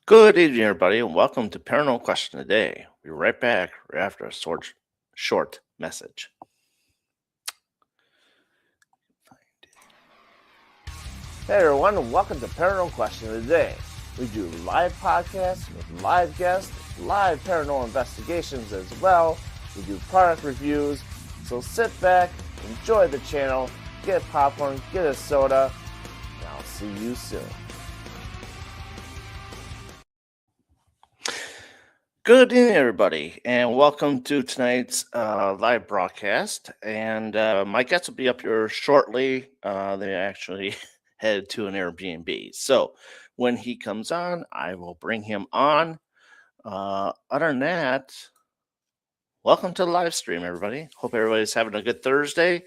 Good evening, everybody, and welcome to Paranormal Question of the Day. We're right back right after a short message. Hey everyone, and welcome to Paranormal Question of the Day. We do live podcasts with live guests, live paranormal investigations as well. We do product reviews, so sit back, enjoy the channel, get popcorn, get a soda, and I'll see you soon. Good evening, everybody, and welcome to tonight's live broadcast. And my guests will be up here shortly. They actually headed to an Airbnb. So when he comes on, I will bring him on. Other than that, welcome to the live stream, everybody. Hope everybody's having a good Thursday.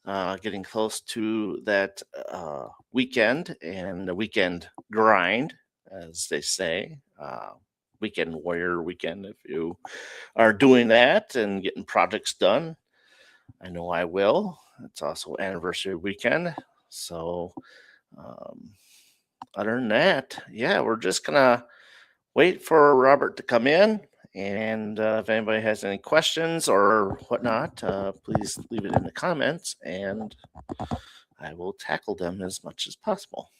Getting close to that weekend and the weekend grind, as they say. Weekend warrior weekend, if you are doing that and getting projects done. I know I will. It's also anniversary weekend. So, other than that, yeah, we're just going to wait for Robert to come in. And if anybody has any questions or whatnot, please leave it in the comments and I will tackle them as much as possible.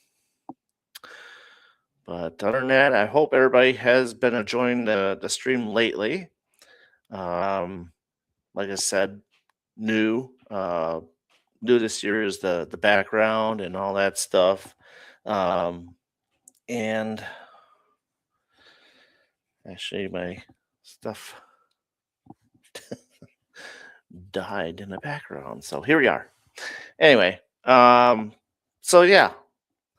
But other than that, I hope everybody has been enjoying the stream lately. Like I said, new this year is the background and all that stuff. And actually, my stuff died in the background. So here we are. Anyway, so yeah,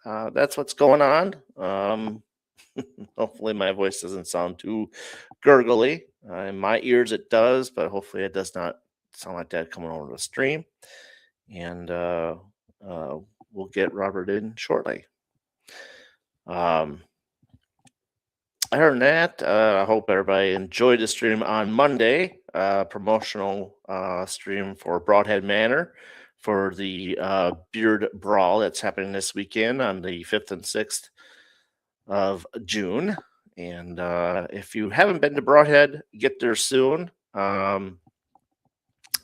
that's what's going on. Hopefully my voice doesn't sound too gurgly. In my ears it does, but hopefully it does not sound like that coming over the stream. And we'll get Robert in shortly. Other than that, I hope everybody enjoyed the stream on Monday. Promotional stream for Broadhead Manor for the Beard Brawl that's happening this weekend on the 5th and 6th of June. And if you haven't been to Broadhead, get there soon. Lots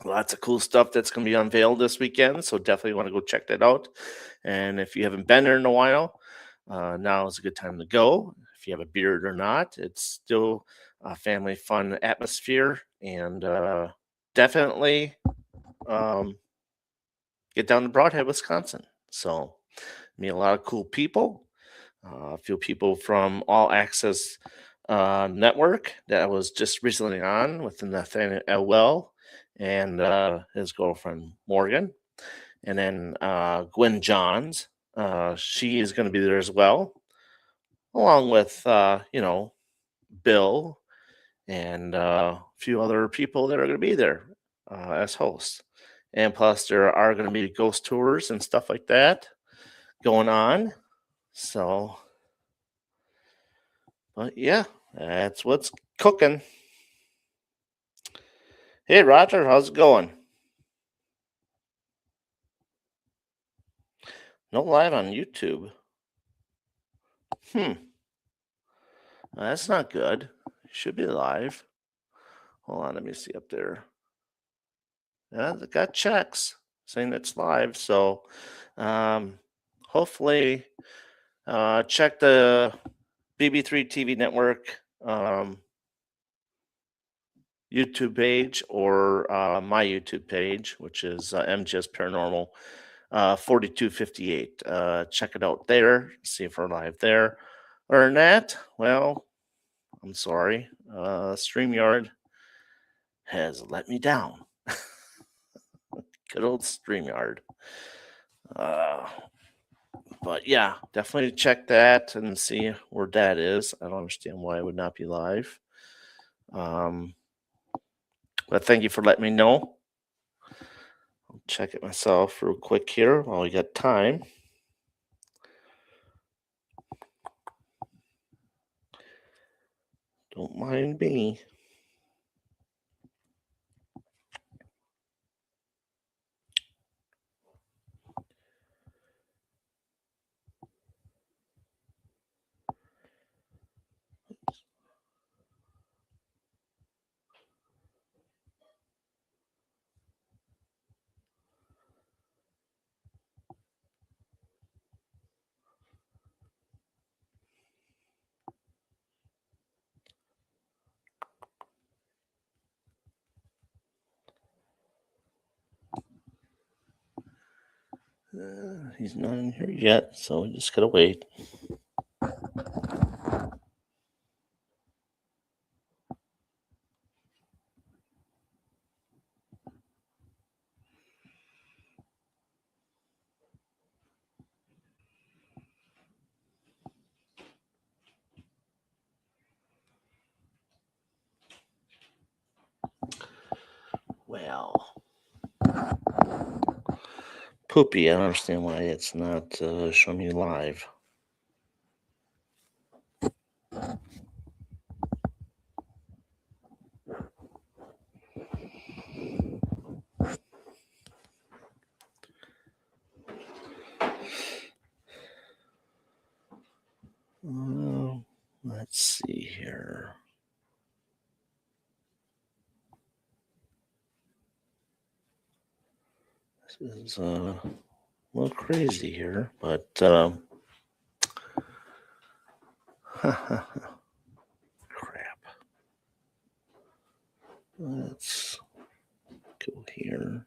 of cool stuff that's going to be unveiled this weekend, so definitely want to go check that out. And if you haven't been there in a while, now is a good time to go. If you have a beard or not, it's still a family fun atmosphere, and definitely get down to Broadhead, Wisconsin. So meet a lot of cool people. A few people from All Access Network that I was just recently on with Nathaniel Elwell and his girlfriend Morgan, and then Gwen Johns. She is going to be there as well, along with Bill and a few other people that are going to be there as hosts. And plus, there are going to be ghost tours and stuff like that going on. So, but yeah, that's what's cooking. Hey, Roger, how's it going? No live on YouTube. That's not good. Should be live. Hold on, let me see up there. Yeah, they got checks saying it's live. So hopefully check the BB3 TV network YouTube page or my YouTube page, which is MGS Paranormal 4258. Check it out there. See if we're live there. Other than that, well, I'm sorry. StreamYard has let me down. Good old StreamYard. But yeah, definitely check that and see where that is. I don't understand why it would not be live. But thank you for letting me know. I'll check it myself real quick here while we got time. Don't mind me. He's not in here yet, so we just gotta wait. Well, Poopy, I don't understand why it's not showing me live. Let's see here. This is a little crazy here, but crap. Let's go here.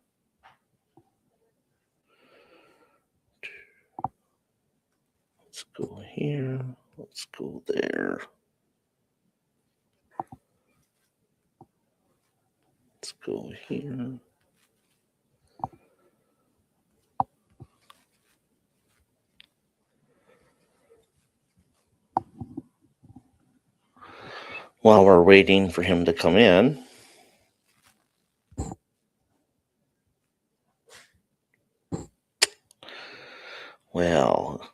Let's go here. Let's go there. Let's go here. While we're waiting for him to come in. Well,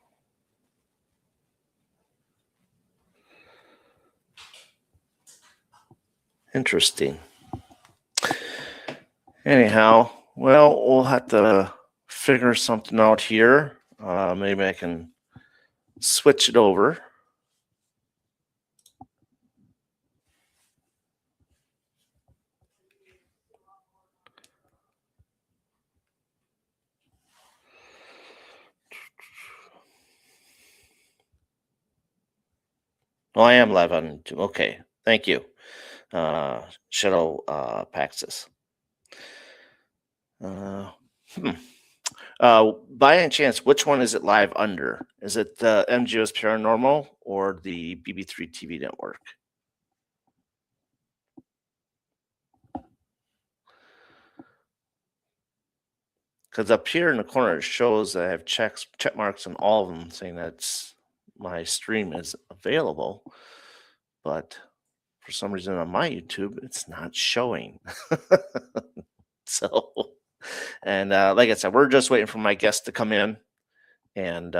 interesting. Anyhow, well, we'll have to figure something out here. Maybe I can switch it over. Oh, I am live on YouTube. Okay, thank you, Shadow Paxis. By any chance, which one is it live under? Is it the MGO's Paranormal or the BB3 TV network? Because up here in the corner it shows I have check marks on all of them saying that my stream is available, but for some reason on my YouTube it's not showing. So, and like I said, we're just waiting for my guest to come in, and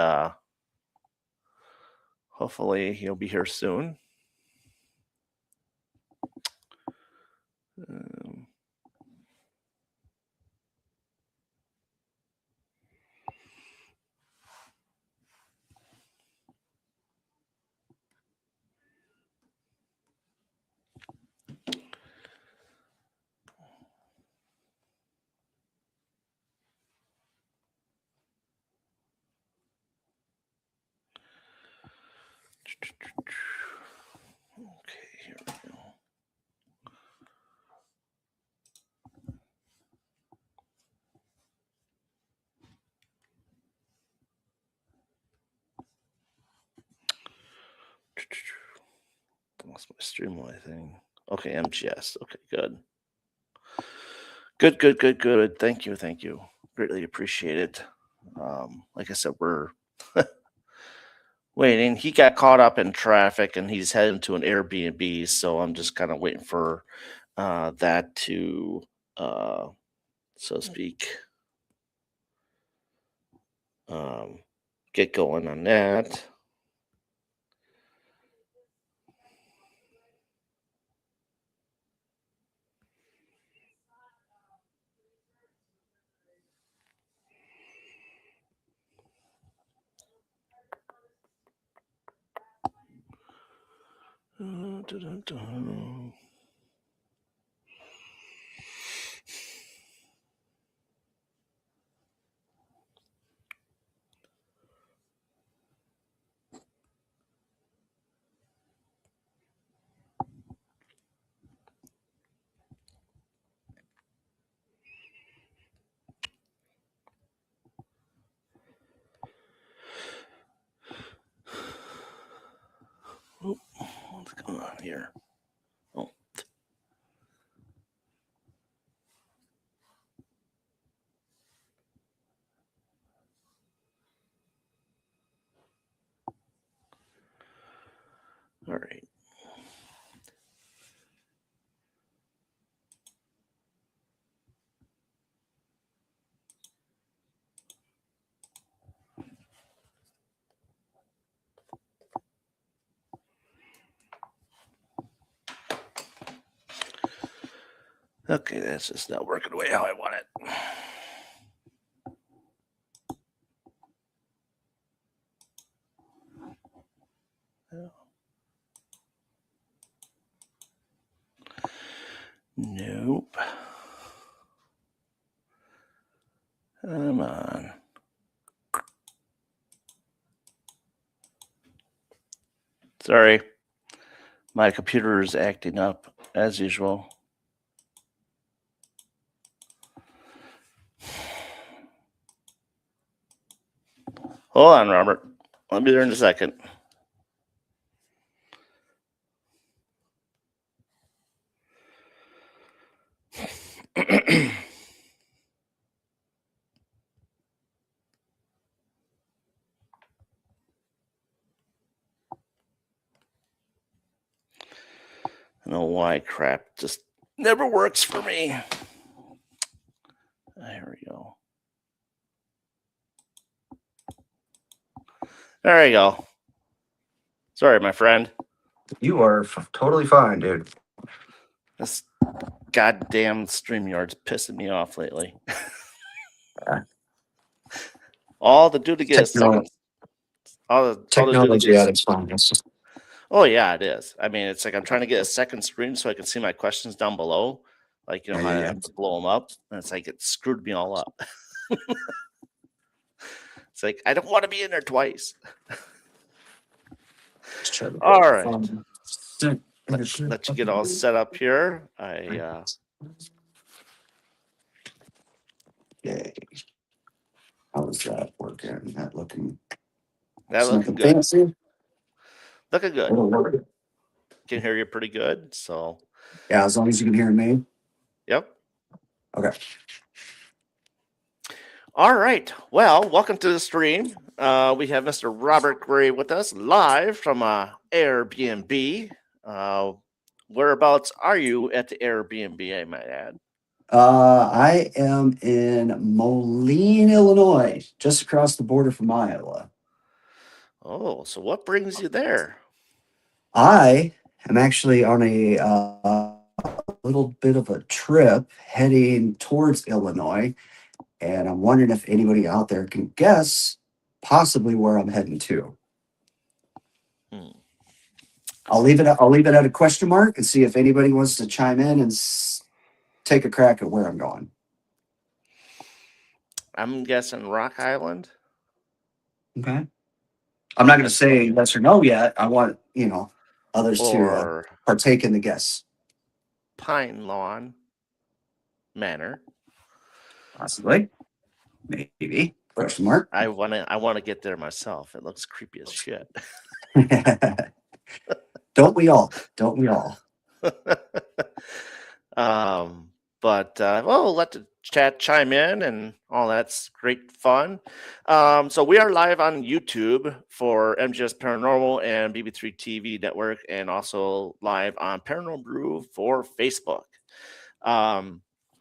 hopefully he'll be here soon. Okay, here we go. Lost my Streamline thing. Okay, MGS. Okay, good. Good. Thank you. Greatly appreciate it. Like I said, we're waiting. He got caught up in traffic and he's heading to an Airbnb, so I'm just kind of waiting for that to, so to speak, get going on that. Dun. Here. Oh. All right. Okay, that's just not working the way how I want it. Nope. Come on. Sorry. My computer is acting up as usual. Hold on, Robert. I'll be there in a second. I don't know why crap just never works for me. There we go. There you go. Sorry, my friend. You are totally fine, dude. This goddamn StreamYard's pissing me off lately. All to do to get a second. Technology at its finest. Oh yeah, it is. I mean, it's like I'm trying to get a second screen so I can see my questions down below. Like, you know, how I have to blow them up. And it's like it screwed me all up. It's like I don't want to be in there twice. All right. Let you get all set up here. Okay. How's that working? That looking Looking good. fancy? Looking good. Can hear you pretty good. So yeah, as long as you can hear me. Yep. Okay. All right. Well, welcome to the stream. We have Mr. Robert Gray with us live from Airbnb. Whereabouts are you at the Airbnb, I might add? I am in Moline, Illinois, just across the border from Iowa. Oh, so what brings you there? I am actually on a little bit of a trip heading towards Illinois, and I'm wondering if anybody out there can guess possibly where I'm heading to. I'll leave it at a question mark and see if anybody wants to chime in and take a crack at where I'm going. I'm guessing Rock Island. Okay. I'm not going to say yes or no yet. I want, others to partake in the guess. Pine Lawn Manor. Possibly. Maybe. Question mark. I want to get there myself. It looks creepy as shit. Don't we all? Don't we all? Well, let the chat chime in and all that's great fun. So we are live on YouTube for MGS Paranormal and BB3 TV Network, and also live on Paranormal Brew for Facebook.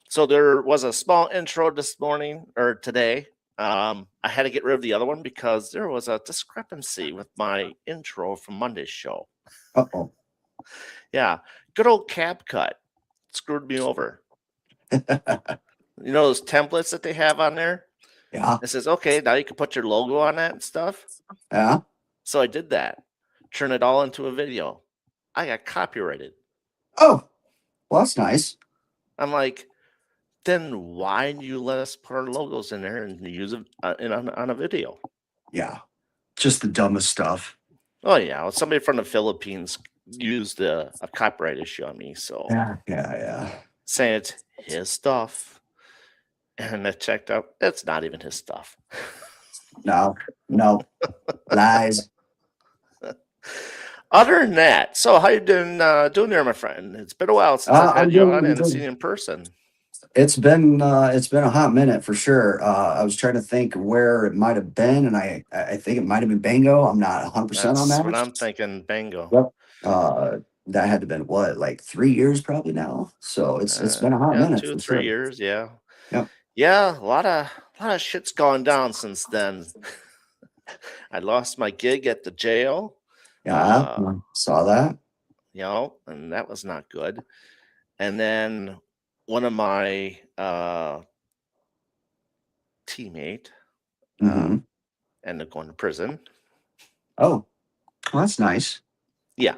So there was a small intro this morning or today. I had to get rid of the other one because there was a discrepancy with my intro from Monday's show. Uh-oh. Yeah, good old CapCut screwed me over. You know those templates that they have on there? Yeah. It says, okay, now you can put your logo on that and stuff. Yeah. So I did that. Turn it all into a video. I got copyrighted. Oh, well, that's nice. I'm like, then why do you let us put our logos in there and use it on a video? Yeah, just the dumbest stuff. Oh, yeah. Well, somebody from the Philippines used a copyright issue on me. So Yeah. Saying it's his stuff. And I checked out. It's not even his stuff. No. Lies. Other than that, so how you doing there, my friend? It's been a while since I've had I'm you doing, on I'm and seen doing. you in person. It's been a hot minute for sure. I was trying to think where it might have been, and I think it might have been Bango. I'm not 100% on That's what that. I'm thinking. Bingo. Yep. Uh, that had to have been what, like 3 years probably now. So it's been a hot Yeah, minute two, for three sure. years. Yeah, Yep. yeah. A lot of shit's gone down since then. I lost my gig at the jail. Yeah. Uh, Saw that. and that was not good. And then one of my teammate uh, Hmm. ended up going to prison. Oh, well, that's nice. Yeah,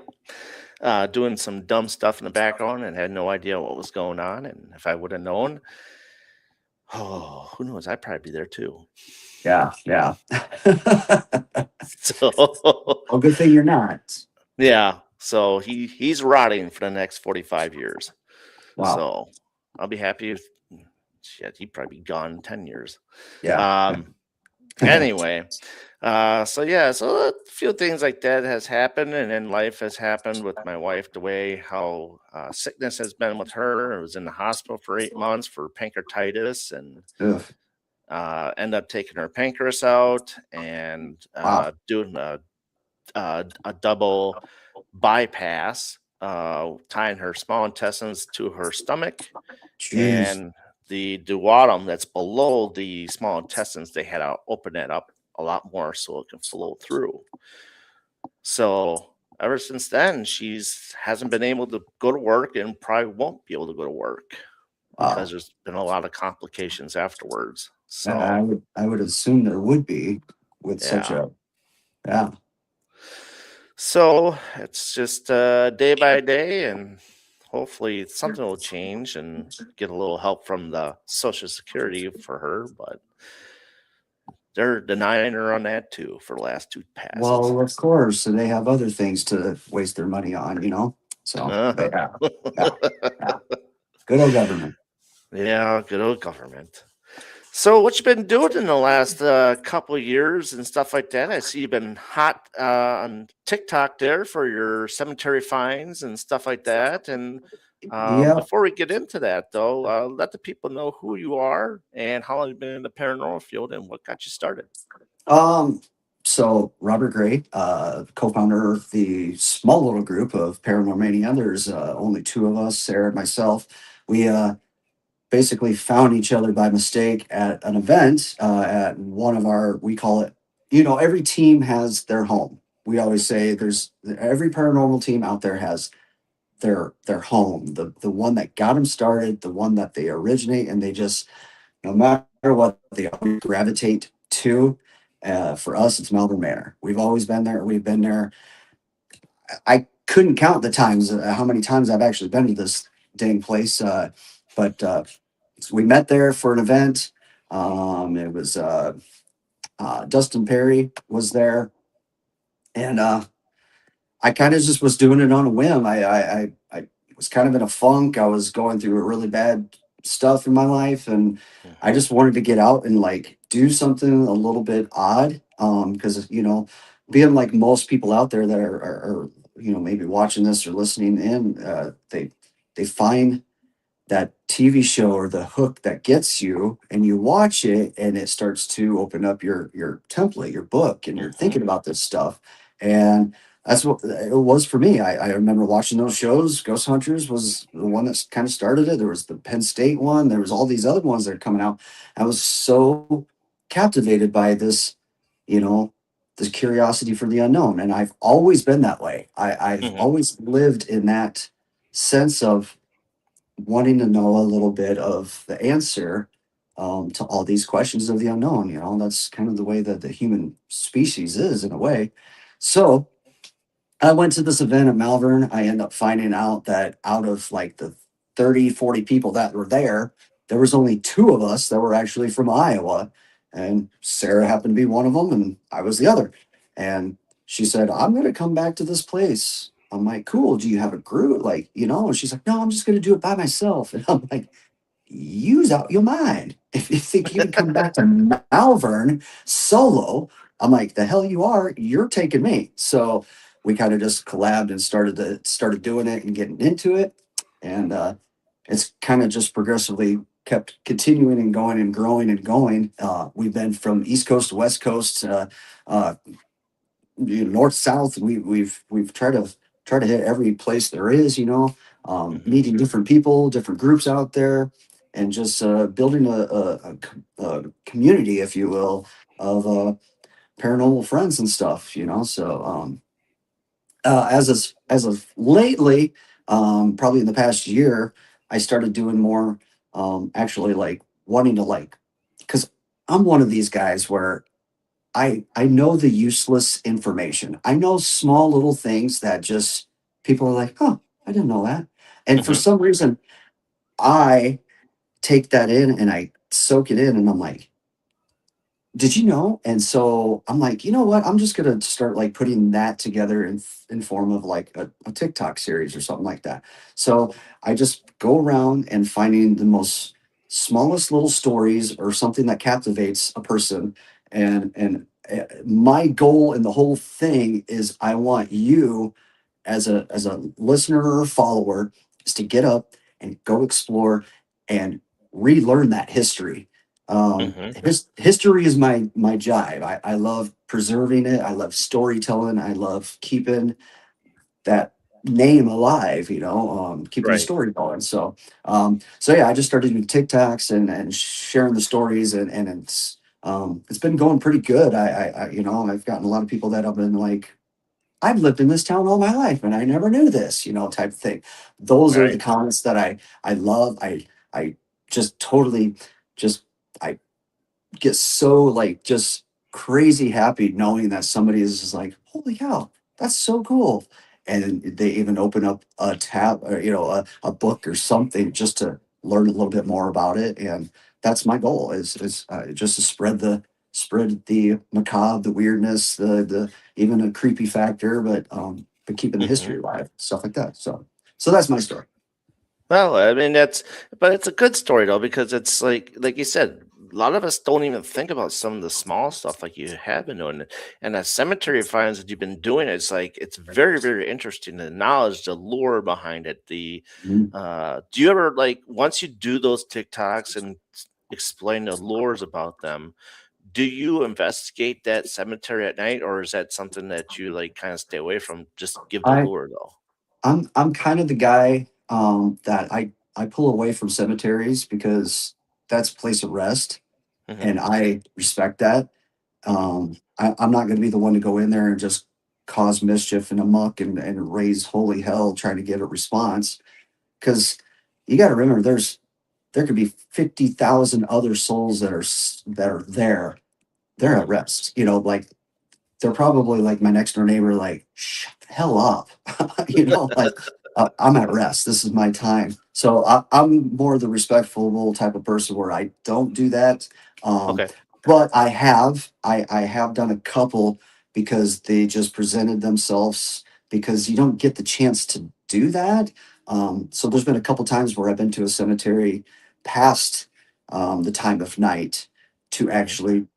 doing some dumb stuff in the background and had no idea what was going on. And if I would have known, oh, who knows? I'd probably be there too. Yeah. Yeah. So Well, good thing you're not. yeah, so he's rotting for the next 45 years. Wow. So I'll be happy if shit, he'd probably be gone in 10 years. Yeah. Um, Anyway, so yeah, so a few things like that has happened, and then life has happened with my wife. The way how sickness has been with her, I was in the hospital for 8 months for pancreatitis, and Ugh. end up taking her pancreas out and Wow. doing a double bypass, tying her small intestines to her stomach, Jeez. and the duodenum that's below the small intestines, they had to open that up a lot more so it can flow through. So ever since then, she's hasn't been able to go to work and probably won't be able to go to work because Wow. there's been a lot of complications afterwards. I So would assume there would be with such yeah. a, yeah. So it's just day by day, and hopefully something will change and get a little help from the Social Security for her. But they're denying her on that too for the last two passes. Well, of course, so they have other things to waste their money on, you know? So, but Uh-huh. yeah, yeah, yeah. Good old government. Yeah, good old government. So, what you been doing in the last couple of years and stuff like that? I see you've been hot on TikTok there for your cemetery finds and stuff like that. And Yeah. before we get into that, though, let the people know who you are and how long you've been in the paranormal field and what got you started. Um, so Robert Gray, co-founder of the small little group of Paranormal Mania. There's only two of us, Sarah and myself. We basically found each other by mistake at an event at one of our, we call it, every team has their home. We always say there's every paranormal team out there has their home, the one that got them started, the one that they originate, and they just, no matter what, they always gravitate to. For us, it's Melbourne Manor. We've always been there. We've been there. I couldn't count the times, how many times I've actually been to this dang place. But so we met there for an event. It was Dustin Perry was there, and I kind of just was doing it on a whim. I was kind of in a funk. I was going through a really bad stuff in my life, and I Hmm. just wanted to get out and like do something a little bit odd. Because being like most people out there that are maybe watching this or listening in, they find that TV show or the hook that gets you, and you watch it and it starts to open up your template, your book, and you're Hmm. thinking about this stuff. And that's what it was for me. I remember watching those shows. Ghost Hunters was the one that kind of started it. There was the Penn State one. There was all these other ones that are coming out. I was so captivated by this, you know, this curiosity for the unknown. And I've always been that way. I've Hmm. always lived in that sense of wanting to know a little bit of the answer to all these questions of the unknown. That's kind of the way that the human species is in a way. So I went to this event at Malvern. I end up finding out that out of like the 30, 40 people that were there was only two of us that were actually from Iowa. And Sarah happened to be one of them, and I was the other. And she said, I'm going to come back to this place. I'm like, cool. Do you have a group? Like, and she's like, no, I'm just going to do it by myself. And I'm like, use out your mind. If you think you can come back to Malvern solo, I'm like, the hell you are. You're taking me. So we kind of just collabed and started doing it and getting into it, and it's kind of just progressively kept continuing and going and growing and going. We've been from East Coast to West Coast, uh, north south. We've tried to hit every place there is, Hmm. meeting different people, different groups out there, and just building a community, if you will, of paranormal friends and stuff. So as of lately, probably in the past year, I started doing more, actually, like wanting to, like, because I'm one of these guys where I know the useless information. I know small little things that just people are like, oh, I didn't know that. And for Hmm. some reason, I take that in and I soak it in, and I'm like, did you know? And so I'm like, you know what? I'm just gonna start like putting that together in form of like a TikTok series or something like that. So I just go around and finding the most smallest little stories or something that captivates a person. And my goal in the whole thing is I want you as a listener or a follower is to get up and go explore and relearn that history. Hmm. History is my jive. I love preserving it. I love storytelling. I love keeping that name alive, keeping the Right. story going. So yeah, I just started doing TikToks and sharing the stories, and it's been going pretty good. I've gotten a lot of people that have been like, I've lived in this town all my life and I never knew this, type of thing. Those are the Right. comments that I love. I just totally just I get so like just crazy happy knowing that somebody is just like, holy cow, that's so cool. And they even open up a tab or a book or something just to learn a little bit more about it. And that's my goal is just to spread the macabre, the weirdness, the even a creepy factor, but keeping the Hmm. history alive, stuff like that. So that's my story. Well, I mean but it's a good story though because it's like you said, a lot of us don't even think about some of the small stuff like you have been doing, and that cemetery finds that you've been doing. It's like it's very very interesting. The knowledge, the lore behind it. Mhm. Do you ever like once you do those TikToks and explain the lores about them? Do you investigate that cemetery at night, or is that something that you like kind of stay away from? Just give the I lure though. I'm kind of the guy that I pull away from cemeteries because that's a place of rest, Hmm. and I respect that. I'm not going to be the one to go in there and just cause mischief and amok and raise holy hell trying to get a response, because you got to remember there could be 50,000 other souls that are there. They're at Hmm. rest, like they're probably like my next door neighbor, like, shut the hell up. Like, I'm at rest. This is my time. So I'm more the respectful type of person where I don't do that. Um, Okay. but I have done a couple because they just presented themselves, because you don't get the chance to do that. So there's been a couple times where I've been to a cemetery past the time of night to Hmm. actually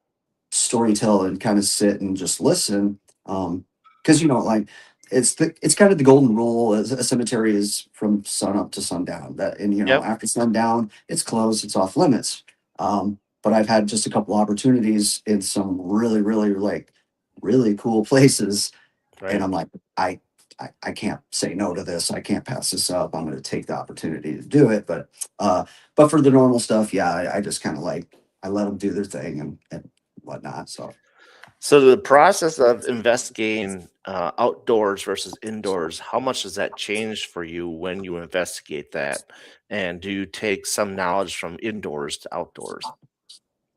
storytell and kind of sit and just listen. Because like it's kind of the golden rule. As a cemetery is from sun up to sundown. That, and Yep. after sundown, it's closed. It's off limits. But I've had just a couple opportunities in some really, really like really cool places, and Right. I'm like, I. I can't say no to this. I can't pass this up. I'm going to take the opportunity to do it. But for the normal stuff, yeah, I just kind of like I let them do their thing and whatnot. So So the process of investigating outdoors versus indoors, how much does that change for you when you investigate that? And do you take some knowledge from indoors to outdoors?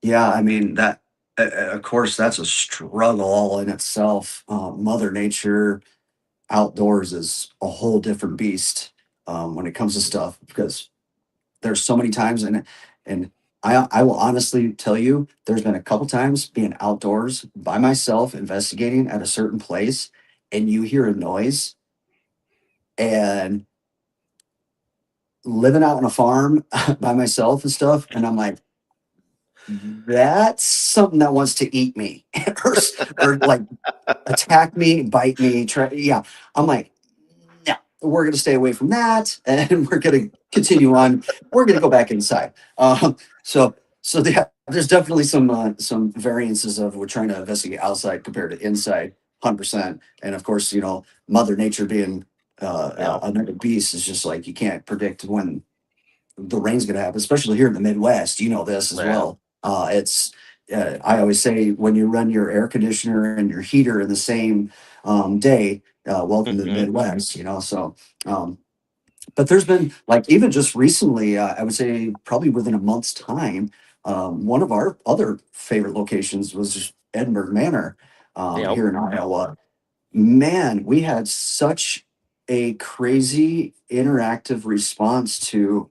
yeah, I mean that. Of course, that's a struggle all in itself. Mother Nature outdoors is a whole different beast when it comes to stuff, because there's so many times, and I will honestly tell you, there's been a couple times being outdoors by myself investigating at a certain place, and you hear a noise, and living out on a farm by myself and stuff, and I'm like, That's something that wants to eat me or, or like attack me, bite me. Try, yeah. I'm like, no, we're going to stay away from that, and we're going to continue on. We're going to go back inside. So, there's definitely some variances of we're trying to investigate outside compared to inside, 100%. And of course, Mother Nature being Yep. another beast is just like you can't predict when the rain's going to happen, especially here in the Midwest. You know this as Yeah. well. It's I always say when you run your air conditioner and your heater in the same day, welcome to the Hmm. Midwest. So, um, but there's been like even just recently, I would say probably within a month's time, one of our other favorite locations was just Edinburgh Manor Yep. here in Iowa. Man, we had such a crazy interactive response to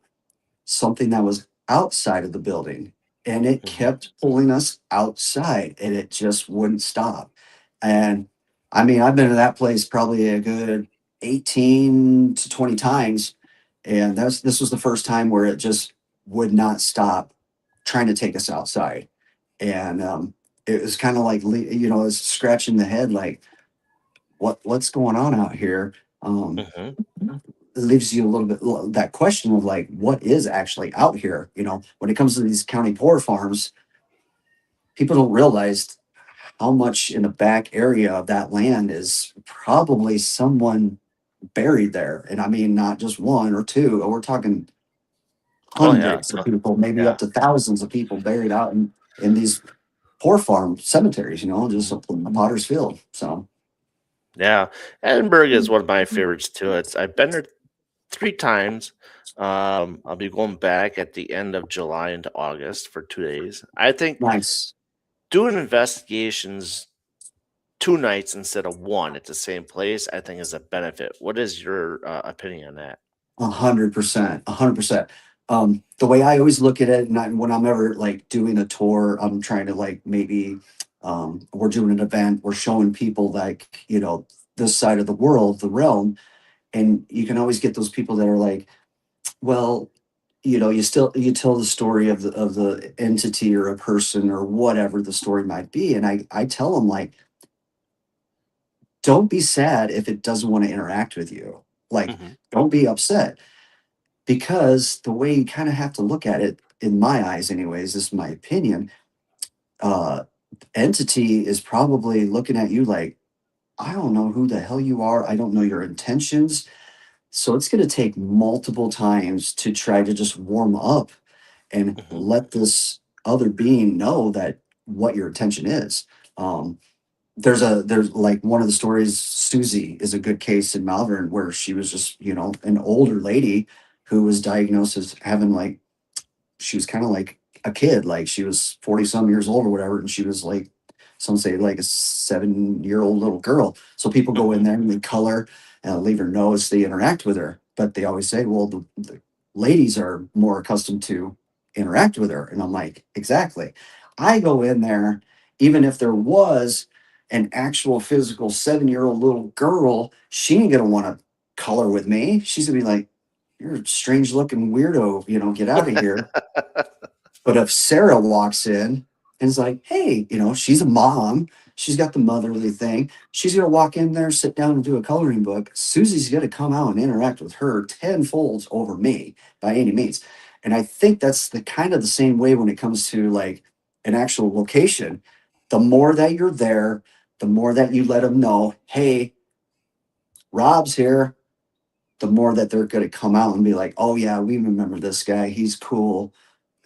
something that was outside of the building, and it Hmm. kept pulling us outside and it just wouldn't stop. And I mean, I've been to that place probably a good 18 to 20 times, and this was the first time where it just would not stop trying to take us outside. And it was kind of like it's scratching the head like what's going on out here. um Hmm. Leaves you a little bit that question of like what is actually out here. When it comes to these county poor farms, people don't realize how much in the back area of that land is probably someone buried there. And I mean not just one or two, we're talking Oh yeah. hundreds of people, maybe Yeah. up to thousands of people buried out in these poor farm cemeteries, just a potter's field. So Yeah. Edinburgh is one of my favorites too. I've been there 3 times. I'll be going back at the end of July into August for 2 days. I think nice. doing investigations 2 nights instead of one at the same place, I think is a benefit. What is your opinion on that? 100%, 100%. The way I always look at it, and when I'm ever like doing a tour, I'm trying to like maybe we're doing an event, we're showing people like this side of the world, the realm, and you can always get those people that are like, well, you tell the story of the entity or a person or whatever the story might be, and I tell them like, don't be sad if it doesn't want to interact with you, like Hmm. don't be upset. Because the way you kind of have to look at it, in my eyes, anyways, this is my opinion. Uh, Entity is probably looking at you like, I don't know who the hell you are. I don't know your intentions. So it's going to take multiple times to try to just warm up and Hmm. let this other being know that what your intention is. Um, there's like one of the stories, Susie is a good case in Malvern where she was just, an older lady who was diagnosed as having like she was kind of like a kid, like she was 40 some years old or whatever. And she was like, some say like a 7-year old little girl. So people go in Hmm. there and they color and leave her notes, they interact with her. But they always say, well, the ladies are more accustomed to interact with her. And I'm like, exactly. I go in there, even if there was an actual physical 7-year old little girl, she ain't gonna want to color with me. She's gonna be like, you're a strange looking weirdo, get out of here. But if Sarah walks in and is like, hey, she's a mom, she's got the motherly thing, she's going to walk in there, sit down and do a coloring book. Susie's going to come out and interact with her tenfold over me by any means. And I think that's the kind of the same way when it comes to like an actual location. The more that you're there, the more that you let them know, hey, Rob's here, the more that they're going to come out and be like, oh, yeah, we remember this guy. He's cool.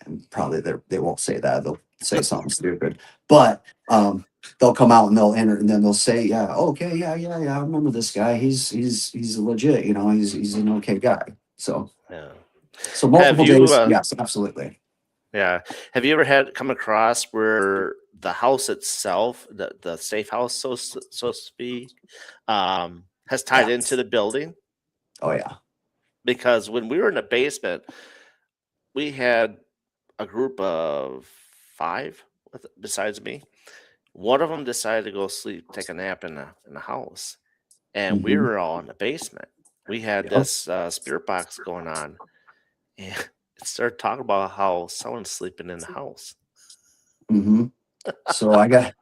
And probably they won't say that. They'll say something stupid, but they'll come out and they'll enter and then they'll say, yeah, okay, yeah, I remember this guy. He's legit. He's an okay guy. So Yeah. Have multiple you? days, yes, absolutely. Yeah. Have you ever had come across where the house itself, the safe house, so to speak, has tied Yeah. into the building? Oh yeah. Because when we were in the basement, we had a group of 5 besides me. One of them decided to go sleep, take a nap in the house, and we Hmm. were all in the basement. We had Yep. this spirit box going on, and it started talking about how someone's sleeping in the house. Mm-hmm. So I got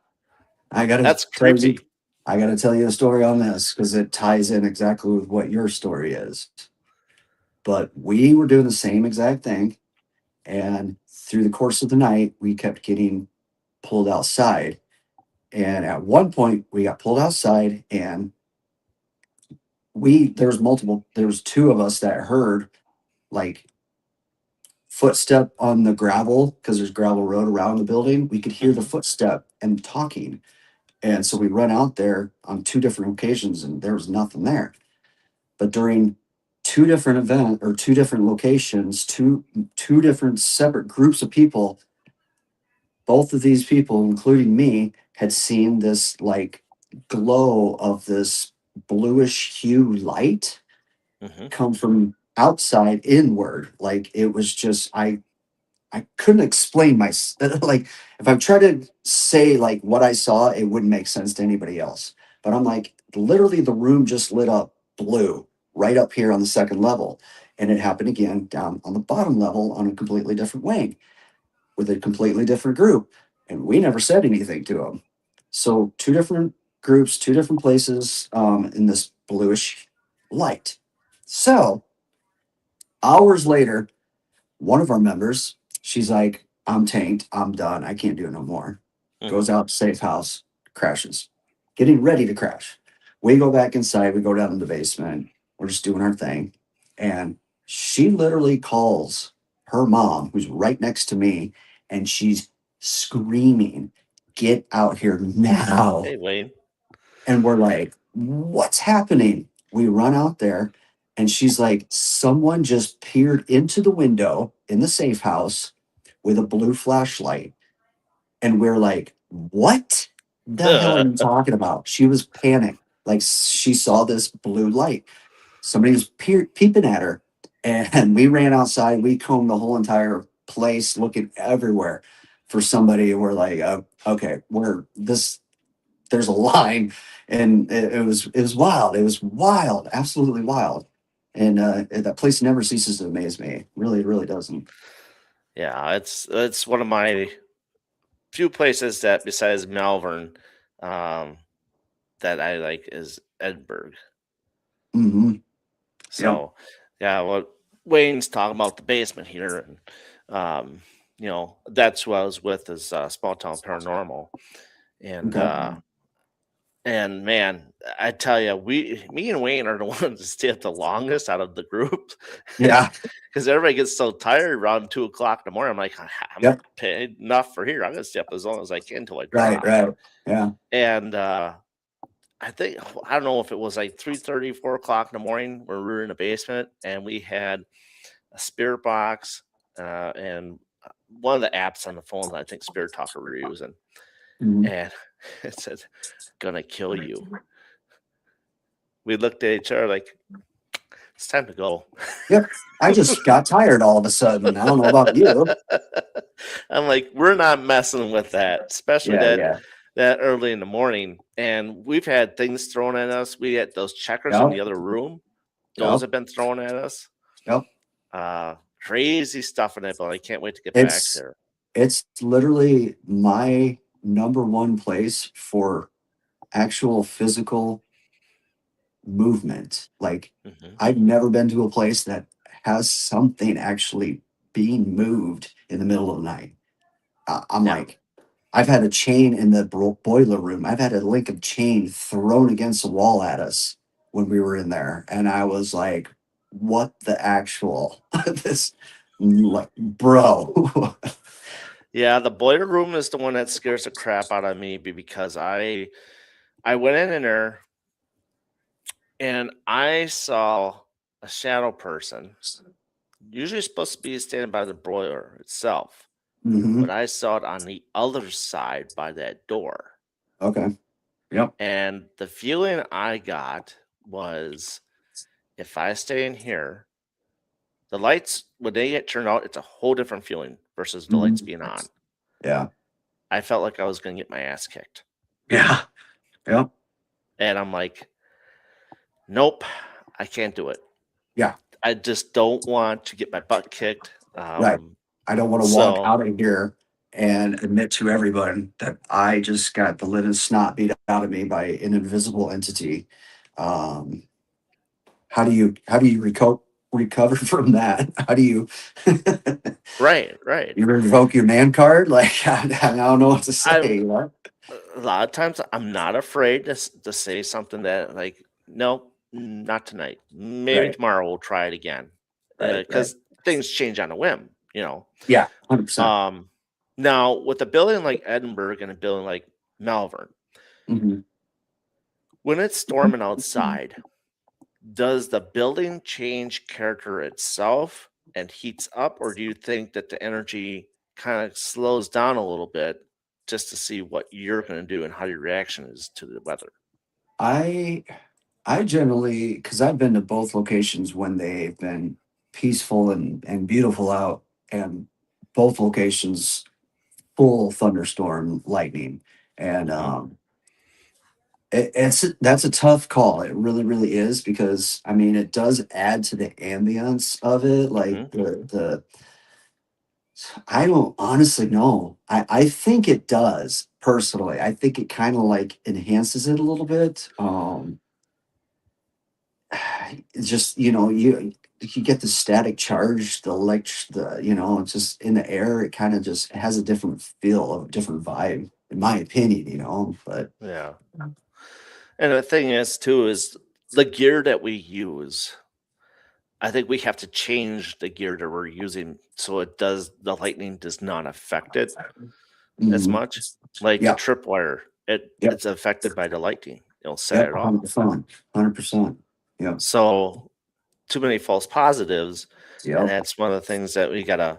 to That's tell you, creepy. I got to tell you a story on this because it ties in exactly with what your story is. But we were doing the same exact thing, and through the course of the night, we kept getting pulled outside. And at one point, we got pulled outside, and there was two of us that heard like footstep on the gravel because there's gravel road around the building. We could hear the Hmm. footstep and talking. And so we run out there on two different occasions and there was nothing there. But during two different events or two different locations, two different separate groups of people, both of these people, including me, had seen this like glow of this bluish hue light Hmm. come from outside inward. Like it was just I couldn't explain my like if I try to say like what I saw, it wouldn't make sense to anybody else. But I'm like, literally, the room just lit up blue right up here on the second level, and it happened again down on the bottom level on a completely different wing with a completely different group, and we never said anything to them. So two different groups, two different places in this bluish light. So hours later, one of our members, she's like, I'm tanked. I'm done. I can't do it no more. Hmm. Goes out, safe house, crashes, getting ready to crash. We go back inside. We go down in the basement. We're just doing our thing. And she literally calls her mom, who's right next to me, and she's screaming, "Get out here now." Hey, Wayne. And we're like, what's happening? We run out there, and she's like, someone just peered into the window in the safe house with a blue flashlight. And we're like, what the hell are you talking about? She was panicked. Like she saw this blue light. Somebody was peeping at her. And we ran outside. We combed the whole entire place, looking everywhere for somebody. And we're like, okay, there's a line, and it was wild. It was wild, absolutely wild. And that place never ceases to amaze me. Really, it really doesn't. Yeah, it's one of my few places that besides Malvern, um, that I like is Edinburgh. Hmm. Yep. So, yeah, what Wayne's talking about the basement here, and um, that's who I was with is Small Town Paranormal, and Okay. and man, I tell you, me and Wayne are the ones that stay up the longest out of the group, Yeah. because everybody gets so tired around 2 o'clock in the morning. I'm like, I'm Yep. paid enough for here. I'm gonna stay up as long as I can until I Right. drop. Right. Yeah. And I think I don't know if it was like 3:30, 4 o'clock in the morning where we were in the basement and we had a spirit box and one of the apps on the phone that I think Spirit Talker we were using, Mhm. and it said, "Gonna kill you." We looked at each other like it's time to go. Yep. I just got tired all of a sudden. I don't know about you. I'm like, we're not messing with that, especially Yeah. that Yeah. that early in the morning. And we've had things thrown at us. We had those checkers in Yep. the other room; those Yep. have been thrown at us. Yep. Crazy stuff in it, but I can't wait to get back It's there. it's literally my number one place for actual physical movement. Like Hmm. I've never been to a place that has something actually being moved in the middle of the night. I'm Yeah, like, I've had a chain in the boiler room. I've had a link of chain thrown against the wall at us when we were in there, and I was like, "What the actual this, like, bro?" yeah. The boiler room is the one that scares the crap out of me because I went in there and I saw a shadow person. Usually supposed to be standing by the boiler itself, Hmm. but I saw it on the other side by that door. Okay. Yep. And the feeling I got was if I stay in here, the lights, when they get turned out, it's a whole different feeling versus the lights Hmm. being on. Yeah. I felt like I was going to get my ass kicked. Yeah. Yep. And I'm like, nope, I can't do it. Yeah. I just don't want to get my butt kicked. Right. I don't want to walk So out of here and admit to everyone that I just got the living snot beat out of me by an invisible entity. Um, how do you recover from that? How do you Right, right. you revoke your man card? Like I don't know what to say. I'm You know? a lot of times I'm not afraid to say something that like, no, not tonight. Maybe Right, tomorrow we'll try it again, right. because things change on a whim. You know. Yeah, 100%. Um, Now with a building like Edinburgh and a building like Malvern, Mhm. when it's storming outside, does the building change character itself and heats up, or do you think that the energy kind of slows down a little bit just to see what you're going to do and how your reaction is to the weather? I I generally, because I've been to both locations when they've been peaceful and beautiful out, and both locations full thunderstorm lightning, and Hmm. it's that's a tough call. It really, really is because I mean it does add to the ambience of it, like Hmm. the I don't honestly know. I think it does personally. I think it kind of like enhances it a little bit. It's just you get the static charge, it's just in the air. It kind of just has a different feel, a different vibe, in my opinion. But Yeah. And the thing is, too, is the gear that we use. I think we have to change the gear that we're using so the lightning does not affect it as mhm. much. Like the Yeah, tripwire, yep, it's affected by the lightning. It'll set yep, it off. 100%, 100%. Yep, So too many false positives, and yep, that's one of the things that we gotta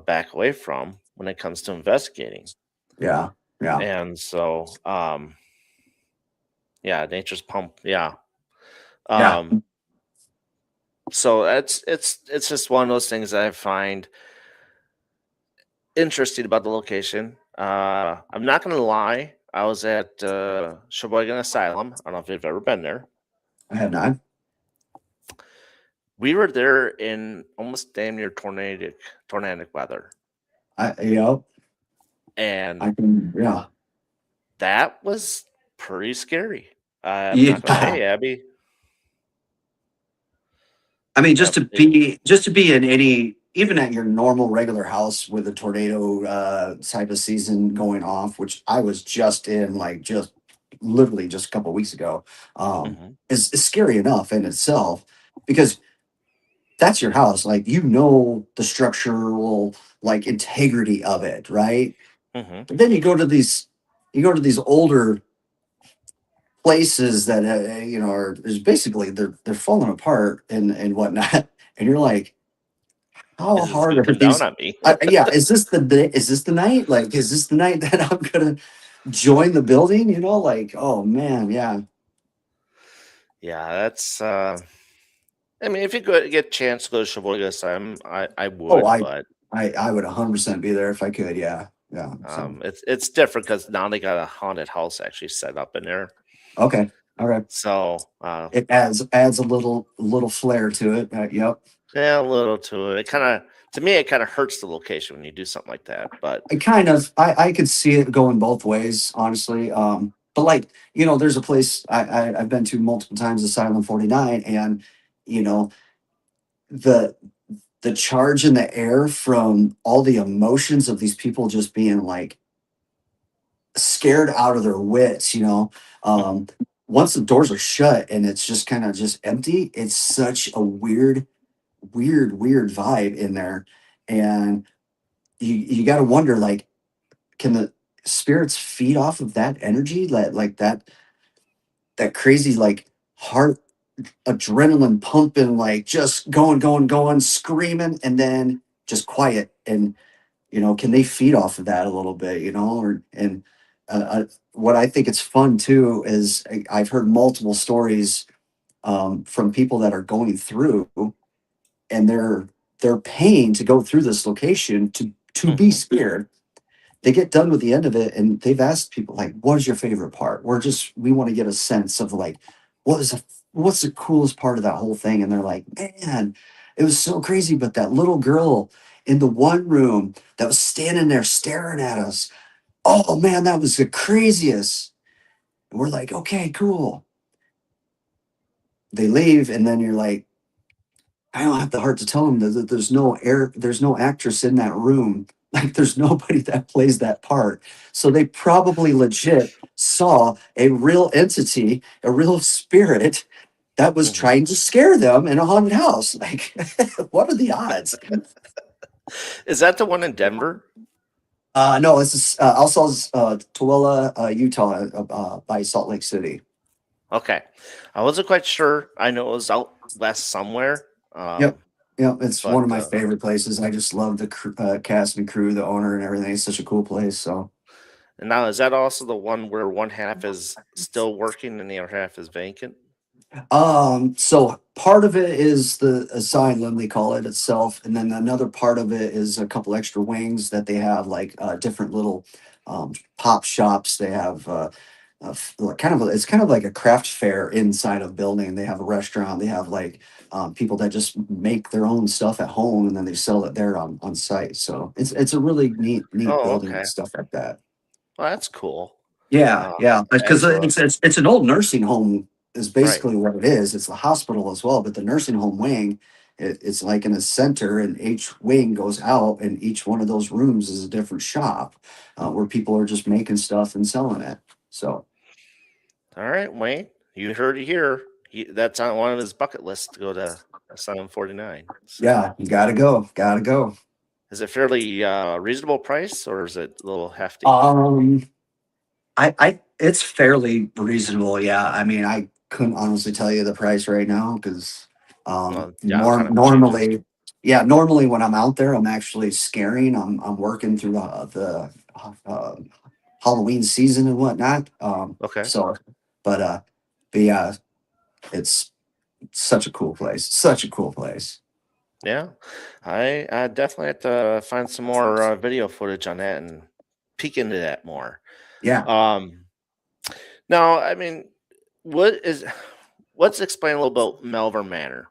back away from when it comes to investigating. yeah, yeah, And so, yeah, nature's pump, yeah. yeah. Um, so it's just one of those things that I find interesting about the location. I'm not gonna lie, I was at Sheboygan Asylum. I don't know if you've ever been there. I had not. We were there in almost damn near tornadic weather, Yep, and I can. Yeah, that was pretty scary. I'm not gonna lie, yeah. Abby. I mean, Yep. just to be in any, even at your normal regular house with a tornado type of season going off, which I was just in, like just literally just a couple of weeks ago, Mhm, is scary enough in itself because that's your house. Like the structural like integrity of it, right? mhm, But then you go to these older places that are is basically they're falling apart and whatnot, and you're like, how is this hard gonna are come down these? on me? Yeah, is this the night? Like, is this the night that I'm gonna join the building? Like, oh man, yeah. Yeah, that's, I mean, if you get a chance to go to Sheboygan Asylum, I Oh, would, I but, I would 100% be there if I could. Yeah, yeah. So it's different because now they got a haunted house actually set up in there. okay, okay. So, It adds a little flair to it. Yep. yeah, a little to it. It kinda to me, it kinda hurts the location when you do something like that, but I could see it going both ways, honestly. But like, there's a place I've been to multiple times, Asylum 49, and you know, the the charge in the air from all the emotions of these people just being like scared out of their wits, Mhm, once the doors are shut and it's just kind of just empty, it's such a weird vibe in there. And you got to wonder, like, can the spirits feed off of that energy, like that crazy, like, heart adrenaline pumping, like just going, screaming, and then just quiet. And can they feed off of that a little bit, what I think it's fun too is I've heard multiple stories from people that are going through, and they're paying to go through this location to be mhm, scared. They get done with the end of it and they've asked people, like, what is your favorite part? We want to get a sense of, like, what is the what's the coolest part of that whole thing? And they're like, man, it was so crazy, but that little girl in the one room that was standing there staring at us. Oh man, that was the craziest. And we're like, okay, cool. They leave, and then you're like, I don't have the heart to tell them that there's no actress in that room. Like there's nobody that plays that part. So they probably legit saw a real entity, a real spirit that was Mhm. trying to scare them in a haunted house. Like, what are the odds? Is that the one in Denver? No, this is also Tooele, Utah, by Salt Lake City. Okay. I wasn't quite sure. I know it was out west somewhere. Yep. Yep, it's But one of my favorite places. I just love the cast and crew, the owner, and everything. It's such a cool place. So, and now is that also the one where one half is still working and the other half is vacant? so part of it is the asylum they call it itself, and then another part of it is a couple extra wings that they have, like different little pop shops. They have like it's kind of like a craft fair inside of building. They have a restaurant. They have like people that just make their own stuff at home and then they sell it there on site. So it's a really neat Oh, building and okay. stuff like that. Well, that's cool. Yeah, Uh, yeah, because Excellent. it's an old nursing home is Right. basically what it is. It's a hospital as well, but the nursing home wing, it's like in a center, and each wing goes out, and each one of those rooms is a different shop where people are just making stuff and selling it. So All right, Wayne. You heard it here. That's on one of his bucket lists to go to Asylum 49. So, yeah, you gotta go, gotta go. is it fairly reasonable price or is it a little hefty? Um, it's fairly reasonable. Yeah, I mean, I couldn't honestly tell you the price right now because Well, yeah, it kind of changes. normally, yeah, normally when I'm out there, I'm actually scaring. I'm working through the Halloween season and whatnot. Okay. But but yeah, it's such a cool place. Such a cool place. Yeah, I definitely have to find some more video footage on that and peek into that more. Yeah. Um, Now, I mean, what is let's explain a little about Melbourne Manor.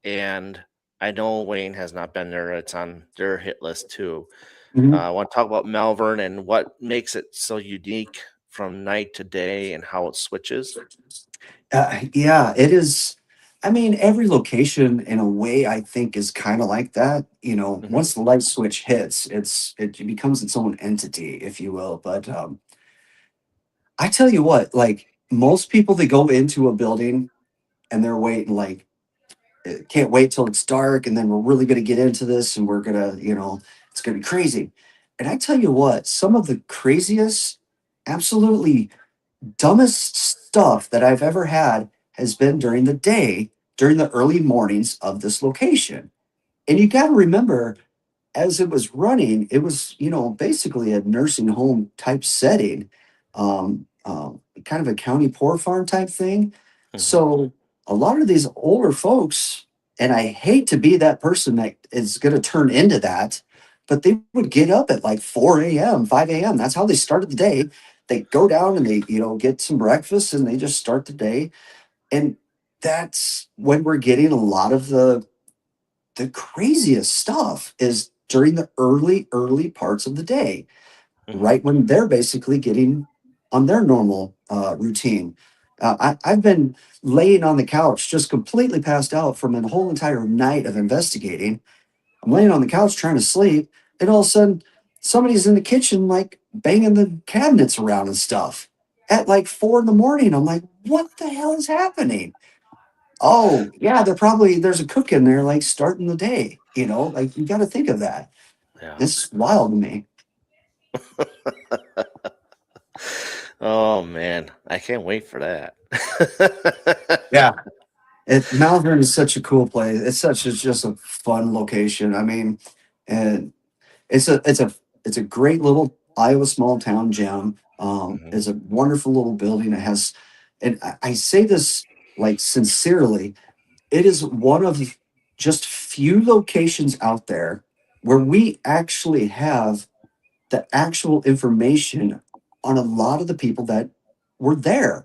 And I know Wayne has not been there; it's on their hit list too. Mhm. I want to talk about Melbourne and what makes it so unique from night to day and how it switches. Yeah, it is. I mean, every location in a way I think is kind of like that. You know, Hmm. once the light switch hits, it becomes its own entity, if you will. But I tell you what, like most people that go into a building and they're waiting, like can't wait till it's dark, and then we're really going to get into this, and we're gonna, it's gonna be crazy. And I tell you what, some of the craziest, absolutely dumbest stuff that I've ever had has been during the day, during the early mornings of this location. And you got to remember, as it was running, it was, basically a nursing home type setting, kind of a county poor farm type thing. Hmm. So a lot of these older folks, and I hate to be that person that is going to turn into that, but they would get up at like 4 a.m., 5 a.m. That's how they started the day. They go down and they, get some breakfast and they just start the day. And that's when we're getting a lot of the craziest stuff is during the early parts of the day, Hmm. right when they're basically getting on their normal routine. I've been laying on the couch, just completely passed out from a whole entire night of investigating. I'm laying on the couch trying to sleep, and all of a sudden, somebody's in the kitchen, like banging the cabinets around and stuff at like 4 in the morning. I'm like, what the hell is happening? Oh, yeah, there's a cook in there like starting the day, like you got to think of that. Yeah. It's wild to me. Oh man, I can't wait for that. Yeah. Malvern is such a cool place. It's just a fun location. I mean, and it's a great little Iowa small town gem. Hmm. It's a wonderful little building. It has, and I say this like sincerely, it is one of just few locations out there where we actually have the actual information on a lot of the people that were there.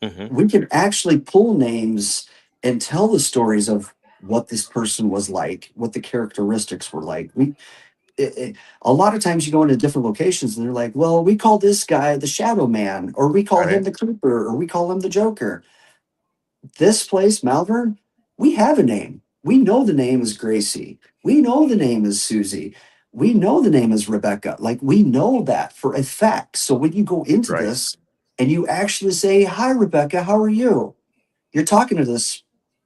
Hmm. We can actually pull names and tell the stories of what this person was like, what the characteristics were like. A lot of times you go into different locations and they're like, well, we call this guy the Shadow Man, or we call him Right. the Creeper, or we call him the Joker. This place, Malvern, we have a name. We know the name is Gracie. We know the name is Susie. We know the name is Rebecca. Like, we know that for a fact. So when you go into Right. this and you actually say, hi, Rebecca, how are you? You're talking to this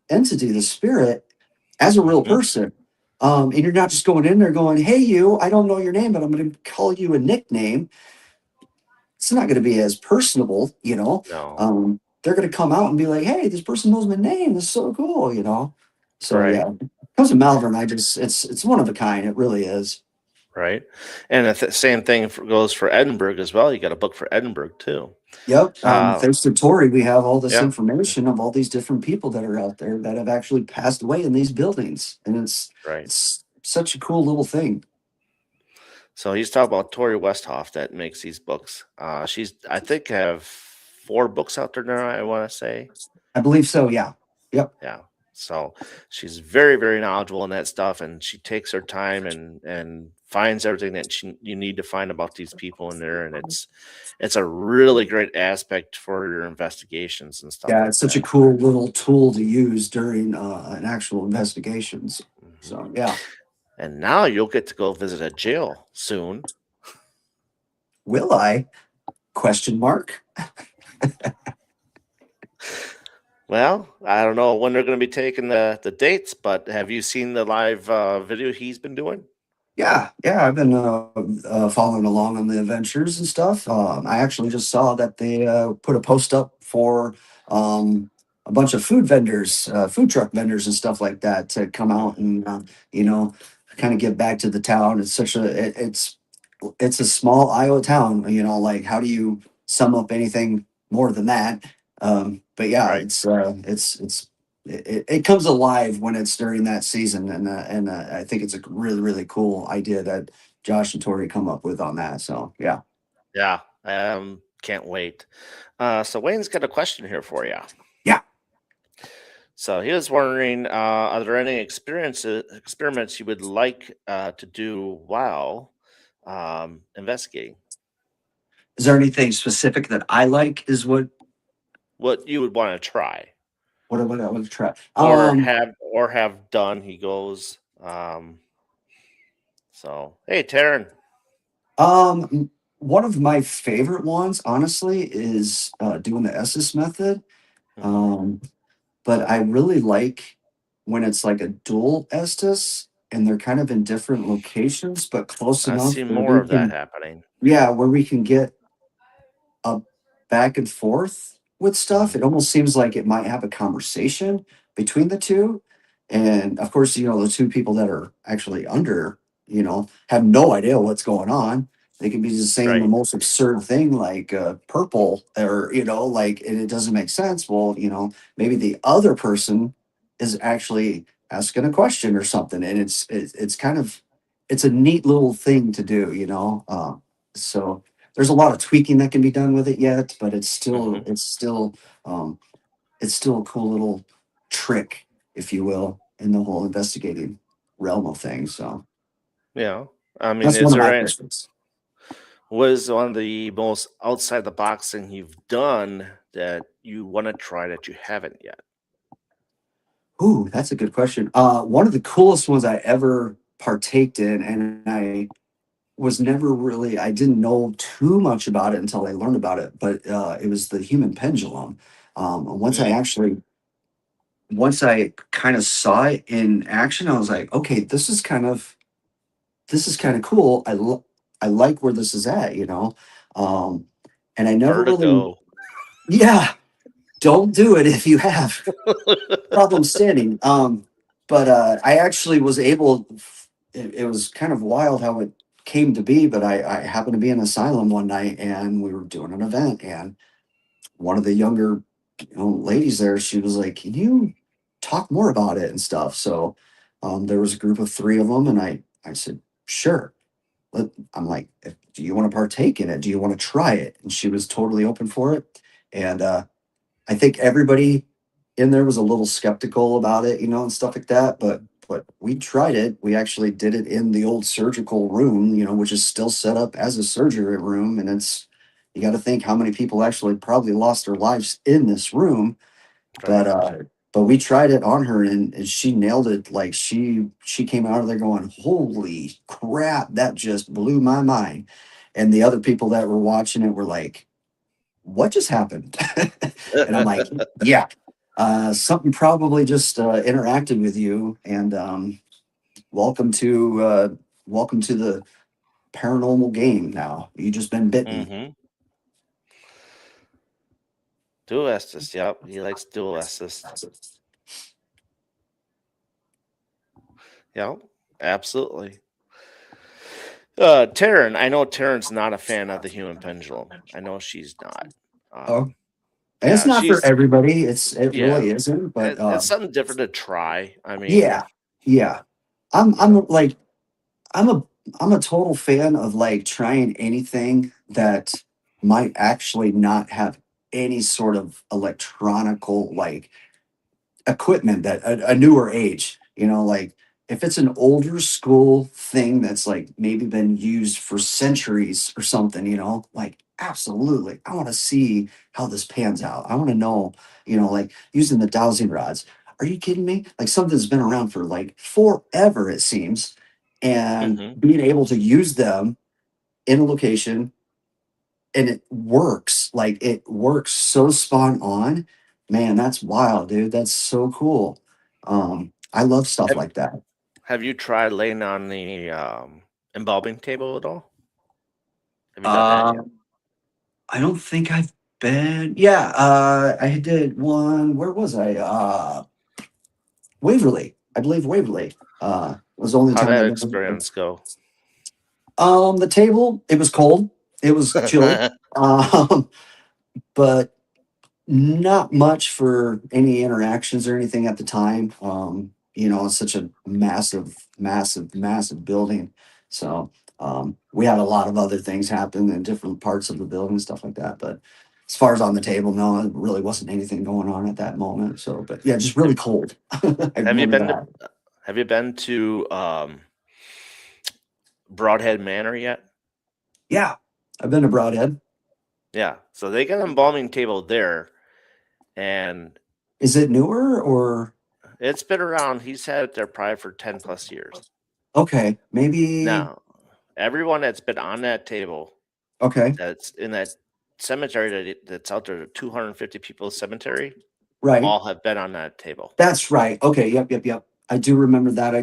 entity, the spirit, as a real Hmm. person. And you're not just going in there going, hey, you, I don't know your name, but I'm going to call you a nickname. It's not going to be as personable, you know. No. They're going to come out and be like, hey, this person knows my name. This is so cool, you know. So Right. yeah, it comes to Malvern. It's one of a kind. It really is. Right. And the same thing goes for Edinburgh as well. You got a book for Edinburgh too. Yep. Uh, Thanks to Tori, we have all this yeah. information of all these different people that are out there that have actually passed away in these buildings, and Right. it's such a cool little thing. So he's talking about Tori Westhoff that makes these books. She's, I think, have 4 books out there now. I want to say, I believe so. Yeah. Yep. yeah. So she's very, very knowledgeable in that stuff, and she takes her time and finds everything that you need to find about these people in there, and it's a really great aspect for your investigations and stuff Yeah, like it's such a that. cool little tool to use during an actual investigations. Mhm. So yeah, And now you'll get to go visit a jail soon. will I? Question mark. Well, I don't know when they're going to be taking the dates, but have you seen the live video he's been doing? Yeah, yeah, I've been following along on the adventures and stuff. I actually just saw that they put a post up for a bunch of food vendors, food truck vendors, and stuff like that to come out Mhm. and you know, kind of give back to the town. It's a small Iowa town. You know, like how do you sum up anything more than that? But yeah, Right. it comes alive when it's during that season, and I think it's a really cool idea that Josh and Tori come up with on that. So yeah, Yeah. Can't wait. So Wayne's got a question here for you. yeah. So he was wondering, are there any experiments you would like to do while investigating? Is there anything specific that I like? Is What you would want to try what I want to try? or have done? He goes. So hey, Taryn. One of my favorite ones, honestly, is doing the Estes method. Hmm. Um, but I really like when it's like a dual Estes and they're kind of in different locations, but close I enough see where more we of that can, happening. yeah, where we can get a back and forth with stuff. Hmm. It almost seems like it might have a conversation between the two. And of course, the two people that are actually under, have no idea what's going on. They could be just saying the Right. most absurd thing like purple or, like, and it doesn't make sense. Well, maybe the other person is actually asking a question or something. And it's kind of, it's a neat little thing to do, so there's a lot of tweaking that can be done with it yet, but Hmm. um, it's still a cool little trick, if you will, in the whole investigating realm of things. So Yeah. I mean, that's one is of there my any, favorites. what is one of the most outside the box thing you've done that you want to try that you haven't yet? Ooh, that's a good question. One of the coolest ones I ever partaked in, and I didn't know too much about it until I learned about it, but it was the human pendulum. Mm. Once I kind of saw it in action, I was like, okay, this is kind of cool. I like where this is at, Um, and I never really, Vertigo. yeah, don't do it if you have problem standing. But I actually was able. It was kind of wild how it came to be, but I happened to be in an asylum one night, and we were doing an event, and one of the younger ladies there, she was like, "Can you talk more about it and stuff?" So there was a group of three of them, and I said, "Sure." I'm like, "Do you want to partake in it? Do you want to try it?" And she was totally open for it. And I think everybody in there was a little skeptical about it, and stuff like that. But we tried it. We actually did it in the old surgical room, which is still set up as a surgery room, and it's you got to think how many people actually probably lost their lives in this room. But Right. but we tried it on her, and she nailed it. Like she came out of there going, "Holy crap, that just blew my mind." And the other people that were watching it were like, "What just happened?" And I'm like, "Yeah, something probably just interacted with you." And welcome to welcome to the paranormal game. Now you just been bitten. Mm-hmm. Dual Estes. Yep. He likes dual Estes. Yep. Absolutely. Taryn, I know Taryn's not a fan of the human pendulum. I know she's not. Oh, Um, and it's yeah, not for she's everybody. It yeah. really isn't. But It's something different to try. I mean, yeah, yeah. I'm like I'm a I'm a total fan of like trying anything that might actually not have any sort of electronical like equipment that a newer age, like if it's an older school thing that's like maybe been used for centuries or something, like absolutely. I want to see how this pans out. I want to know, like using the dowsing rods. Are you kidding me? Like something's been around for like forever, it seems. And hmm being able to use them in a location and it works. Like it works so spot on. Man, that's wild, dude. That's so cool. I love stuff have like that. have you tried laying on the embalming table at all? Have you done that yet? Um, I don't think I've been. Yeah, I did one. Where was I? Waverly. I believe Waverly. Was the only How'd time that I've ever. experience go? The table. It was cold. It was chilly. Um, but not much for any interactions or anything at the time. It's such a massive, massive, massive building. So we had a lot of other things happen in different parts of the building, stuff like that. But as far as on the table, no, it really wasn't anything going on at that moment. So, but yeah, just really have, cold. I have you remember been to that. Have you been to Broadhead Manor yet? Yeah, I've been to Broadhead. Yeah. So they got an embalming table there, and Is it newer or it's been around. He's had it there probably for 10 plus years. okay? Maybe Now, everyone that's been on that table, okay, that's in that cemetery that's out there, 250 people cemetery, right. all have been on that table. That's right. Okay. Yep. Yep. Yep. I do remember that. I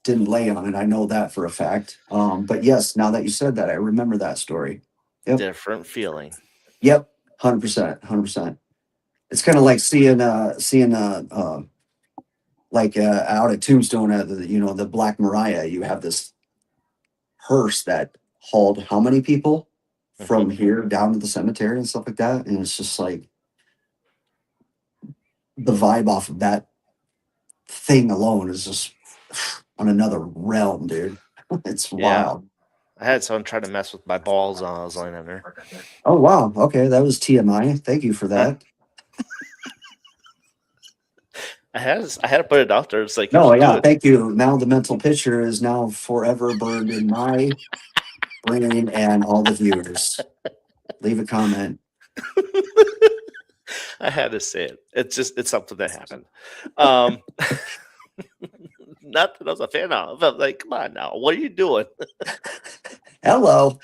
didn't lay on it. I know that for a fact. But yes, now that you said that, I remember that story. Yep. Different feeling. Yep. 100%. 100%. It's kind of like seeing like out at Tombstone at the Black Mariah. You have this hearse that hauled how many people hmm from here down to the cemetery and stuff like that, and it's just like the vibe off of that thing alone is just on another realm, dude. It's Yeah. wild. I had someone try to mess with my balls while I was laying in there. Oh wow. Okay, that was TMI. Thank you for that. I had to put it out there. It's like you No, should do yeah, it. thank you. Now the mental picture is now forever burned in my brain and all the viewers. Leave a comment. I had to say it. It's something that happened. Um, not that I was a fan of, but like, come on now, what are you doing? Hello.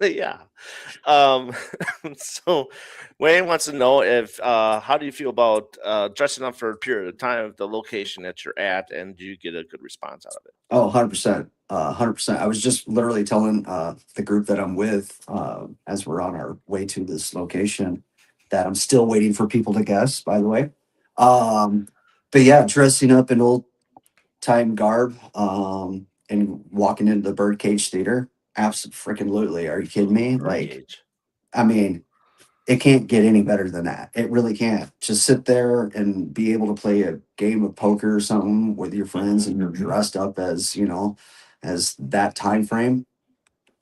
Yeah. Um, so Wayne wants to know if how do you feel about dressing up for a period of time at the location that you're at, and do you get a good response out of it? Oh, 100%. 100%. I was just literally telling the group that I'm with as we're on our way to this location that I'm still waiting for people to guess, by the way. Um, but yeah, dressing up in old time garb and walking into the Birdcage Theater. Absolutely. Are you kidding me? Like, Birdcage. I mean, it can't get any better than that. It really can't. Just sit there and be able to play a game of poker or something with your friends hmm and you're dressed up as, as that time frame.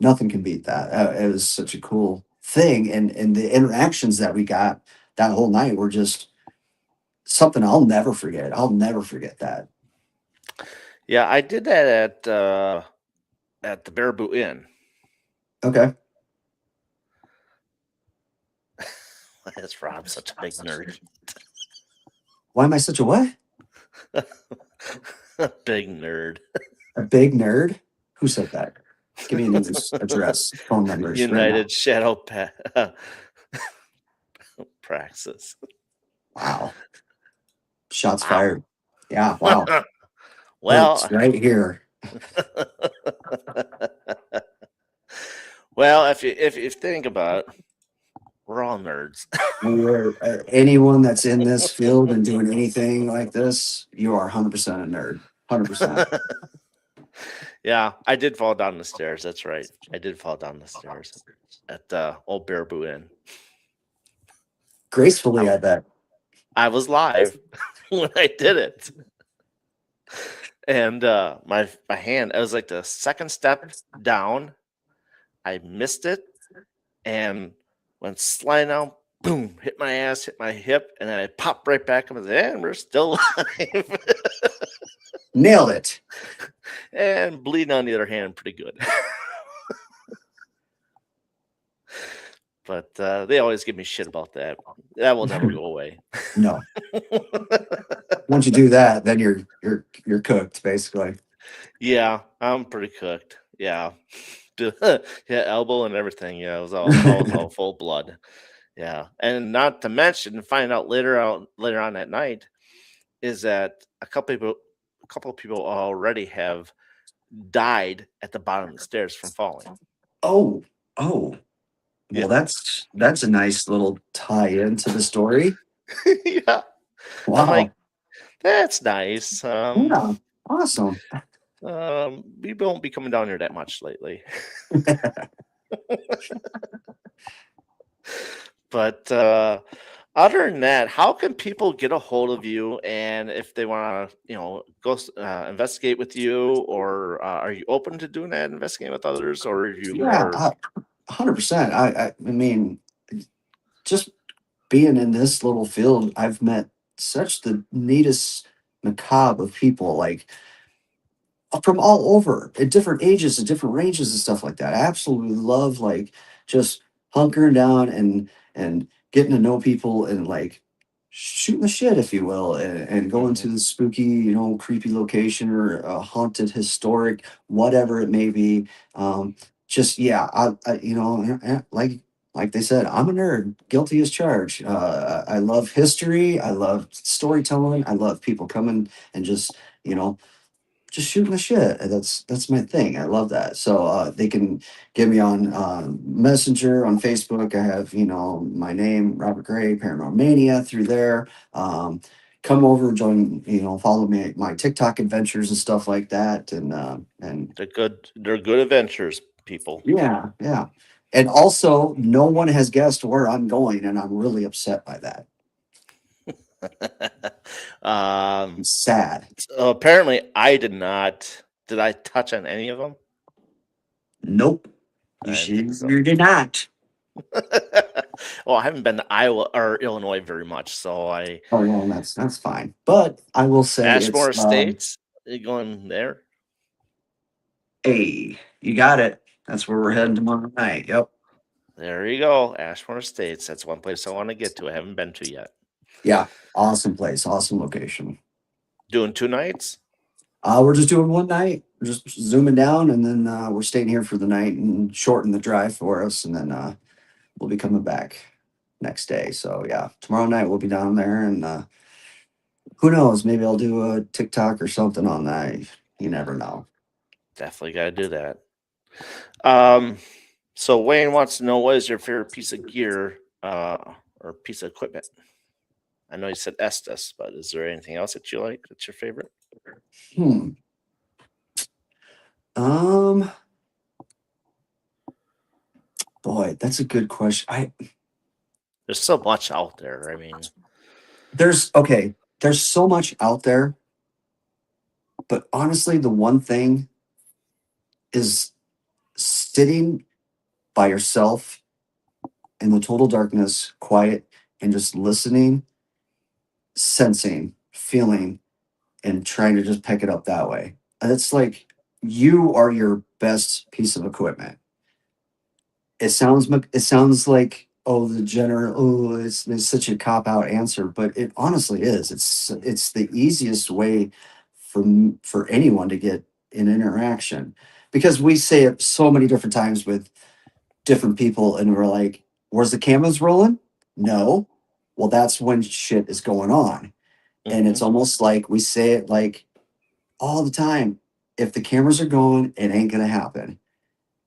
Nothing can beat that. It was such a cool thing. And the interactions that we got that whole night were just something I'll never forget. I'll never forget that. Yeah, I did that at the Baraboo Inn. Okay. Why is Rob such a big nerd? Why am I such a what? Big nerd. A big nerd? Who said that? Give me an address, phone numbers right now. United Shadow Praxis. Wow. Shots Wow. fired. Yeah, wow. Well, Hurts right here. well, if you think about it, we're all nerds. Where anyone that's in this field and doing anything like this, you are 100% a nerd. 100%. Yeah, I did fall down the stairs. That's right. I did fall down the stairs at the old Baraboo Inn. Gracefully, I bet. I was live when I did it. And my hand, it was like the second step down. I missed it and went sliding down, boom, hit my ass, hit my hip, and then I popped right back up and said, and we're still alive. Nailed it. And bleeding on the other hand pretty good. But they always give me shit about that. That will never go away. No. Once you do that, then you're cooked, basically. Yeah, I'm pretty cooked. Yeah. Yeah, elbow and everything. Yeah, it was all full blood. Yeah. And not to mention find out later on that night is that a couple of people already have died at the bottom of the stairs from falling. Oh, oh. Yeah. Well, that's a nice little tie into the story. Yeah. I'm Wow. like, that's nice. Yeah. Awesome. We won't be coming down here that much lately. But other than that, how can people get a hold of you? And if they want to, go investigate with you, or are you open to doing that, investigating with others, or are you Yeah, more? 100%. I mean, just being in this little field, I've met such the neatest macabre of people, like from all over at different ages and different ranges and stuff like that. I absolutely love like just hunkering down and getting to know people and like shooting the shit, if you will, and going to Mhm. the spooky, creepy location or a haunted, historic, whatever it may be. Just yeah, like they said, I'm a nerd, guilty as charged. I love history. I love storytelling. I love people coming and just shooting the shit. That's my thing. I love that. So they can get me on Messenger on Facebook. I have my name Robert Gray Paranormal Mania through there. Come over, join. Follow me my TikTok adventures and stuff like that. And They're good. They're good adventures, people. yeah, yeah. And also, no one has guessed where I'm going, and I'm really upset by that. um, I'm sad. so apparently, I did not. Did I touch on any of them? Nope. You I didn't think should. so. You did not. Well, I haven't been to Iowa or Illinois very much, so I Oh well, that's fine. But I will say Ashmore it's Estates. You going there? hey, you got it. That's where we're heading tomorrow night. Yep. There you go, Ashmore Estates. That's one place I want to get to. I haven't been to yet. Yeah. Awesome place. Awesome location. Doing 2 nights? We're just doing one night. We're just zooming down, and then we're staying here for the night and shorten the drive for us, and then we'll be coming back next day. So yeah, tomorrow night we'll be down there, and who knows? Maybe I'll do a TikTok or something on that. You never know. Definitely got to do that. Um, so Wayne wants to know, what is your favorite piece of gear or piece of equipment? I know you said Estes, but is there anything else that you like that's your favorite? Hmm. Um. Boy, that's a good question. There's so much out there. I mean, There's so much out there, but honestly, the one thing is sitting by yourself in the total darkness, quiet, and just listening sensing, feeling, and trying to just pick it up that way. And it's like you are your best piece of equipment. It sounds like, oh, the general, oh, it's such a cop out answer, but it honestly is. It's the easiest way for anyone to get an interaction, because we say it so many different times with different people, and we're like, "Where's the cameras rolling?" No. Well, that's when shit is going on, and Hmm. it's almost like we say it like all the time. If the cameras are going, it ain't gonna happen.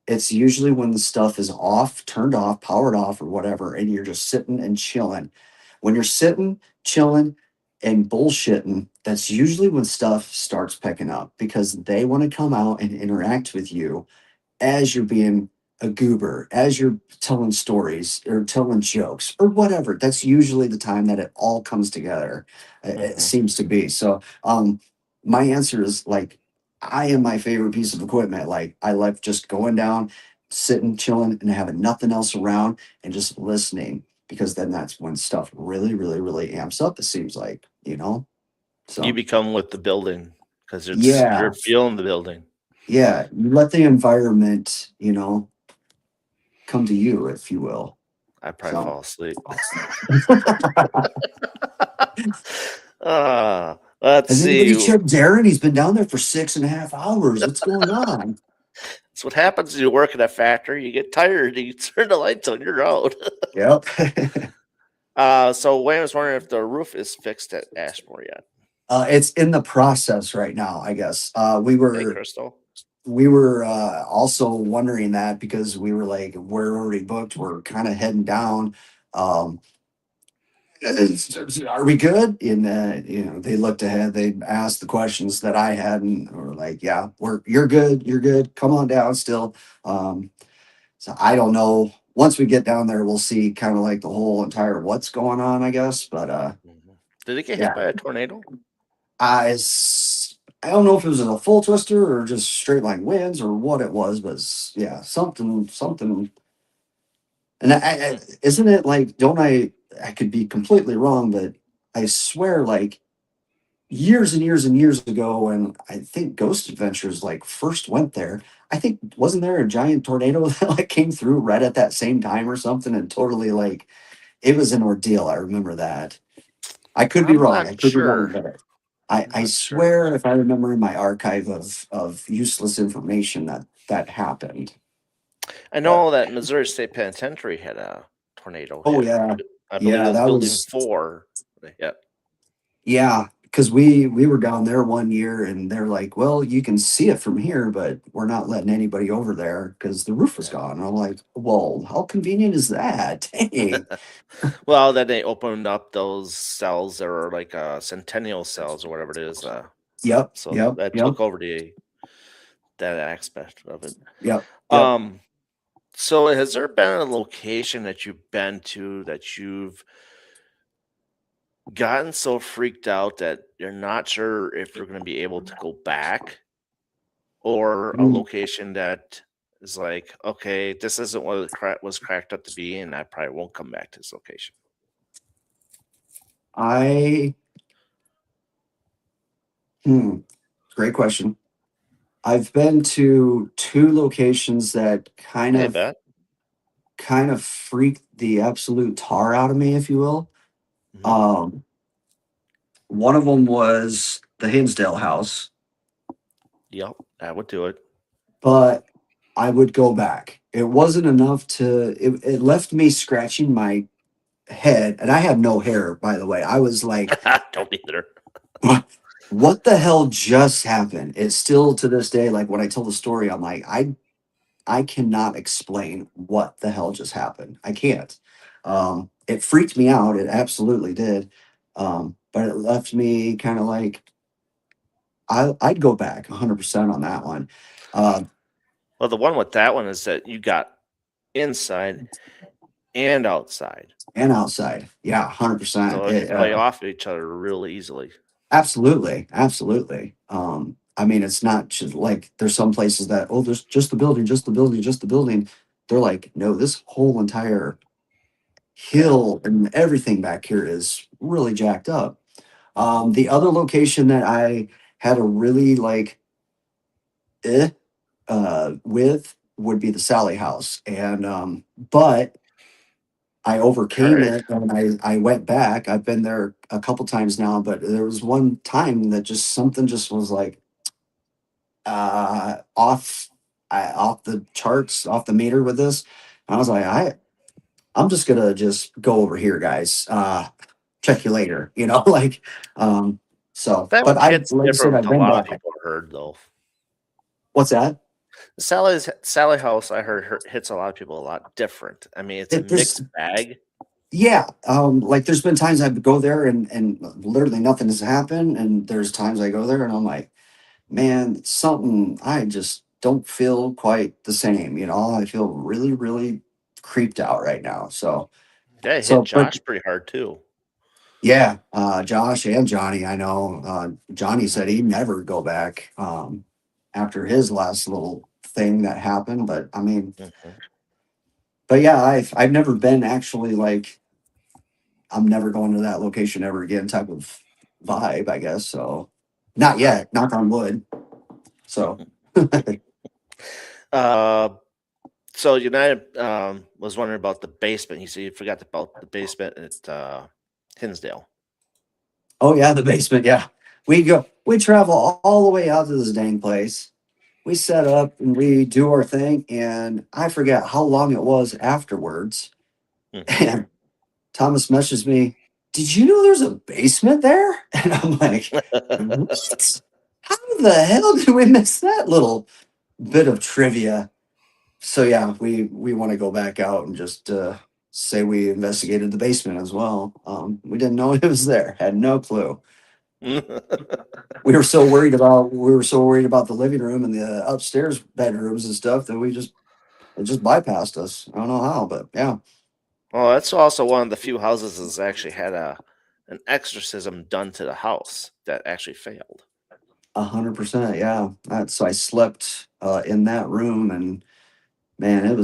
It's usually when the stuff is off, turned off, powered off, or whatever, and you're just sitting and chilling. When you're sitting, chilling, and bullshitting, that's usually when stuff starts picking up, because they want to come out and interact with you as you're being a goober, as you're telling stories or telling jokes or whatever. That's usually the time that it all comes together. It Hmm. seems to be. So, my answer is like, I am my favorite piece of equipment. Like, I like just going down, sitting, chilling, and having nothing else around and just listening, because then that's when stuff really, really, really amps up. It seems like, you know. You So, become with the building because you're yeah, feeling the building. yeah. You let the environment, come to you, if you will. I probably So, fall asleep. has Let's anybody see. checked Darren? He's been down there for 6.5 hours. What's going on? That's what happens when you work in a factory. You get tired. You turn the lights on. You're out. Yep. So Wayne was wondering if the roof is fixed at Ashmore yet. It's in the process right now, I guess. We Hey, were Crystal. we were also wondering that, because we were like, we're already booked. We're kind of heading down. Um, are we good? And they looked ahead. They asked the questions that I had, and were like, "Yeah, you're good. You're good. Come on down." Still, um, so I don't know. Once we get down there, we'll see kind of like the whole entire what's going on, I guess. But Mhm. Did it get hit yeah, by a tornado? I don't know if it was a full twister or just straight line winds or what it was, but yeah, something. And Hmm. isn't it like? Don't I? I could be completely wrong, but I swear, like years and years and years ago, when I think Ghost Adventures like first went there, I think, wasn't there a giant tornado that like came through right at that same time or something, and totally like it was an ordeal. I remember that. I could be I'm wrong. not I could be wrong, sure. but I'm I not sure. swear, if I remember in my archive of useless information, that that happened. I But know that Missouri State Penitentiary had a tornado oh hit. yeah, I believe it yeah, was that Building was. 4 that hit. Yeah, because we were down there one year, and they're like, "Well, you can see it from here, but we're not letting anybody over there because the roof was Yeah. gone." And I'm like, "Well, how convenient is that?" Dang. Well, then they opened up those cells that are like centennial cells or whatever it is. Yep, So yep, that yep, took over that aspect of it. yep, yep. Um, so has there been a location that you've been to that you've gotten so freaked out that you're not sure if you're going to be able to go back, or a Mm, location that is like, okay, this isn't what it was cracked up to be, and I probably won't come back to this location. I hmm, great question. I've been to two locations that kind Hey, of bet. freaked the absolute tar out of me, if you will. Hmm. Um, One of them was the Hinsdale house, Yep, that would do it. but I would go back. It wasn't enough to, it left me scratching my head, and I have no hair, by the way. I was like, Don't either. what the hell just happened? It's still to this day, like when I tell the story, I'm like, I cannot explain what the hell just happened. I can't. It freaked me out. It absolutely did. But it left me kind of like, I'd go back 100% on that one. Uh, Well, the one with that one is that you got inside and outside, and outside. Yeah, 100%. so they play off each other real easily. Absolutely. Absolutely. I mean, it's not just like there's some places that, oh, there's just the building, just the building, just the building. They're like, no, this whole entire Yeah. hill and everything back here is really jacked up. The other location that I had a really like eh, with would be the Sally House, and but I All overcame right. it and I went back. I've been there a couple times now, but there was one time that just something just was like off off the charts, off the meter with this. And I was like, I'm just gonna just go over here, guys. Check you later, like That but one I hits like I said, different with I've a been lot of back. people heard though. What's that? Sally House, I heard hits a lot of people a lot different. I mean, it's a There's mixed bag. Yeah, like there's been times I go there and literally nothing has happened, and there's times I go there and I'm like, man, something I just don't feel quite the same. I feel really, really creeped out right now. So, Yeah, it hit so, but Josh pretty hard too. yeah, Josh and Johnny, I know. Johnny Mhm, said he'd never go back after his last little thing that happened. But I mean, mhm. but yeah, I've never been actually like I'm never going to that location ever again type of vibe, I guess. So, not yet. Knock on wood. So, Uh, so United was wondering about the basement. He said you forgot about the basement at Hinsdale. oh yeah, the basement. Yeah, we travel all the way out to this dang place. We set up and we do our thing, and I forget how long it was afterwards. Hmm. And Thomas messaged me, "Did you know there's a basement there?" And I'm like, "What? How the hell did we miss that little bit of trivia?" So yeah, we want to go back out and just say we investigated the basement as well. We didn't know it was there, had no clue. We were so worried about the living room and the upstairs bedrooms and stuff that it just bypassed us. I don't know how, but yeah, Well, that's also one of the few houses that's actually had an exorcism done to the house that actually failed. 100%. Yeah, so I slept in that room, and man, it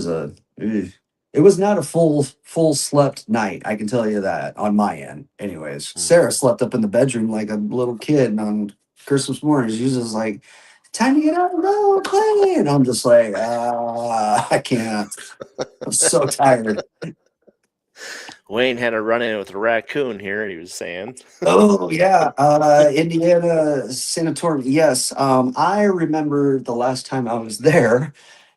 was not a full slept night. I can tell you that on my end. Anyways, Mm. Sarah slept up in the bedroom like a little kid on Christmas morning. She was just like, "Time to get out and go play," and I'm just like, I can't. I'm so tired. Wayne had a run in with a raccoon here. He was saying, Oh yeah, Indiana sanatorium. Yes, I remember the last time I was there.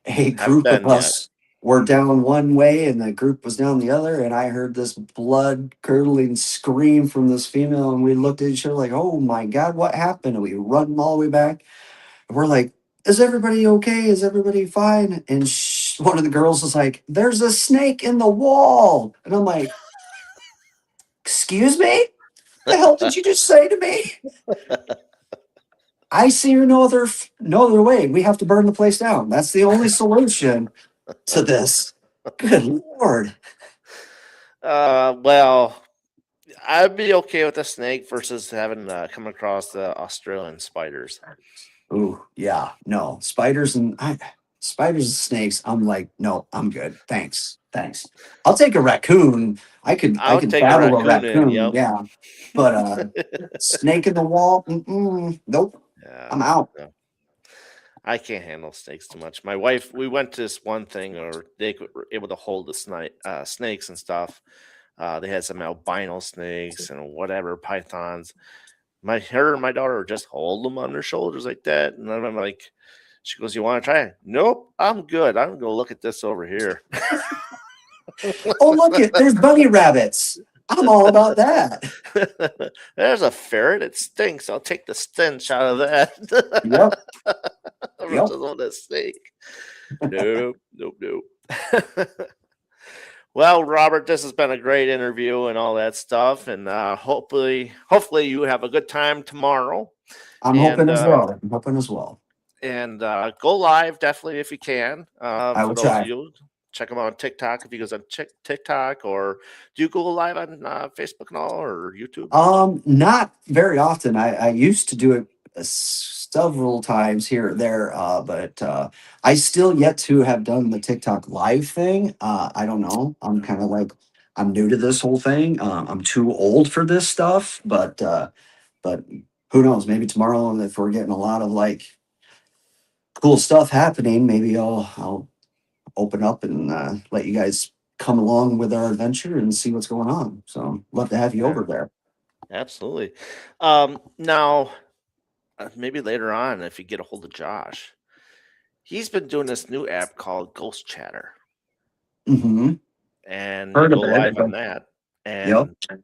A "Haven't group of been yet." us were down one way, and the group was down the other. And I heard this blood curdling scream from this female, and we looked at each other like, "Oh my god, what happened?" And we run all the way back, and we're like, "Is everybody okay? Is everybody fine?" And one of the girls was like, "There's a snake in the wall," and I'm like, "Excuse me? The hell did you just say to me?" I see no other way. We have to burn the place down. That's the only solution to this. Good lord. Well, I'd be okay with a snake versus having come across the Australian spiders. Ooh, yeah. No. Spiders and snakes. I'm like, no, I'm good. Thanks. Thanks. I'll take a raccoon. I I would could take a battle a raccoon in. raccoon, Yep. yeah. But snake in the wall, nope. Yeah. I'm out. No, I can't handle snakes too much. My wife, we went to this one thing, or were able to hold the snakes and stuff. They had some albino snakes and whatever pythons. Her and my daughter would just hold them on their shoulders like that, and then I'm like, she goes, "You want to try it?" Nope, I'm good. I'm gonna look at this over here. Oh, look it, there's bunny rabbits. I'm all about that. There's a ferret. It stinks. I'll take the stench out of that Yep. Yep. versus on that snake. Nope, nope, nope. Well, Robert, this has been a great interview and all that stuff, and hopefully you have a good time tomorrow, I'm hoping and as well. I'm hoping as well. go live definitely if you can. I For will those of try. you, check him out on TikTok if he goes on TikTok, or do you go live on Facebook and all, or YouTube? Not very often. I used to do it several times here or there, but I still yet to have done the TikTok live thing. I don't know. I'm kind of like I'm new to this whole thing. I'm too old for this stuff, but But who knows? Maybe tomorrow, if we're getting a lot of like cool stuff happening, maybe I'll open up and let you guys come along with our adventure and see what's going on. So love to have you Yeah, over there. absolutely. Now, maybe later on, if you get a hold of Josh, he's been doing this new app called Ghost Chatter, Hmm. and you Heard go of live on it? that, Yep. and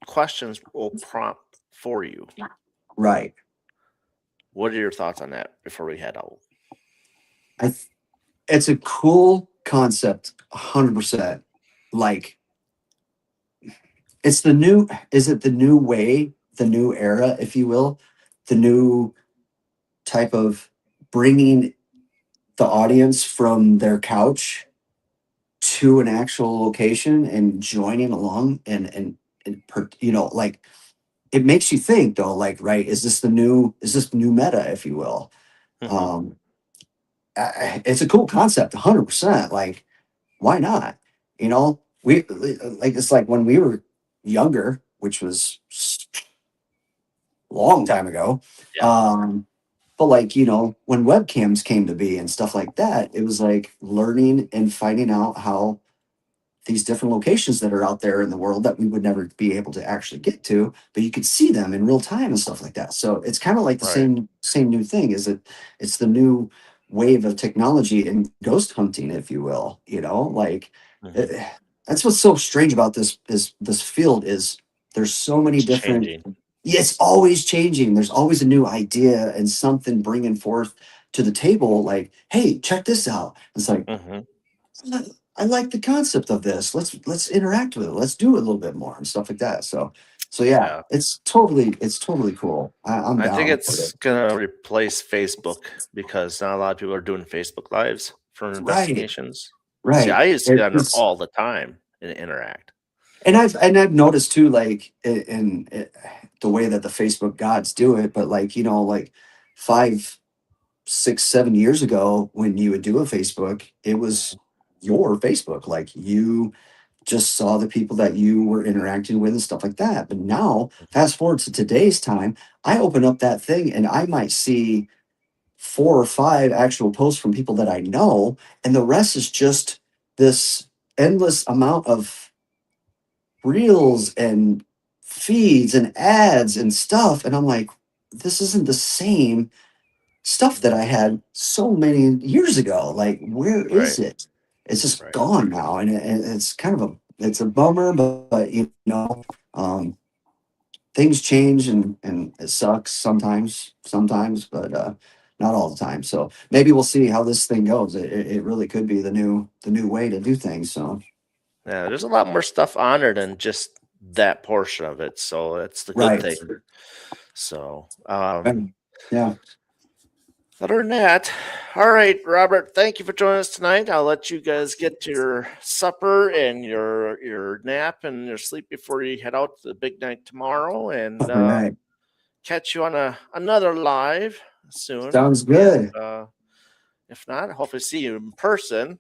questions will prompt for you. Right. What are your thoughts on that before we head out? I. It's a cool concept. 100%. Like it's the new. Is it the new way? The new era, if you will. The new type of bringing the audience from their couch to an actual location and joining along like it makes you think though, like, right, is this the new meta, if you will. Hmm. um it's a cool concept. 100%. Like, why not? We like, it's like when we were younger, which was a long time ago. Yeah. But like, when webcams came to be and stuff like that, it was like learning and finding out how these different locations that are out there in the world that we would never be able to actually get to, but you could see them in real time and stuff like that. So it's kind of like the Right. same new thing. Is it? It's the new wave of technology and ghost hunting, if you will. Like, Hmm. eh, that's what's so strange about this field is there's so many It's different. changing. Yeah, it's always changing. There's always a new idea and something bringing forth to the table. Like, hey, check this out. It's like, Hmm. I like the concept of this. Let's interact with it. Let's do it a little bit more and stuff like that. So yeah, Yeah. it's totally cool. I'm I think down with it. it's gonna replace Facebook because not a lot of people are doing Facebook lives for Right, investigations. See, right. I used to get on there It's all the time and interact. and I've noticed too, like the way that the Facebook gods do it. But like, like 5, 6, 7 years ago, when you would do a Facebook, it was your Facebook. Like, you just saw the people that you were interacting with and stuff like that. But now, fast forward to today's time, I open up that thing and I might see 4 or 5 actual posts from people that I know, and the rest is just this endless amount of reels and feeds and ads and stuff. And I'm like, this isn't the same stuff that I had so many years ago. Like, where is Right, it? It's just right. gone now, and it's kind of a bummer. But things change, and it sucks sometimes, but not all the time. So maybe we'll see how this thing goes. It really could be the new way to do things. So Yeah, there's a lot more stuff on there than just that portion of it. So that's the good right. thing. So, Um, yeah. other than that, all right, Robert, thank you for joining us tonight. I'll let you guys get to your supper and your nap and your sleep before you head out to the big night tomorrow, and All right. catch you on another live soon. Sounds And good. if not, hopefully see you in person.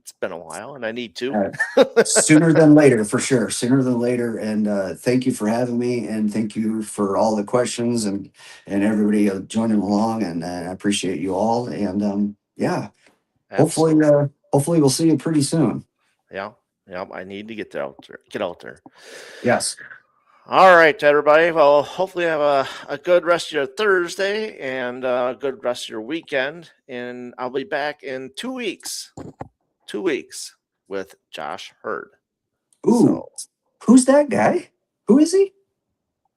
It's been a while, and I need to. Uh, Sooner than later, for sure. Sooner than later. And thank you for having me, and thank you for all the questions and everybody joining along. And I appreciate you all. And yeah, hopefully, Absolutely. hopefully we'll see you pretty soon. Yeah. Yeah. I need to get out there. Yes. All right, everybody. Well, hopefully you have a good rest of your Thursday and a good rest of your weekend. And I'll be back in 2 weeks. 2 weeks with Josh Hurd. Ooh, So, who's that guy? Who is he?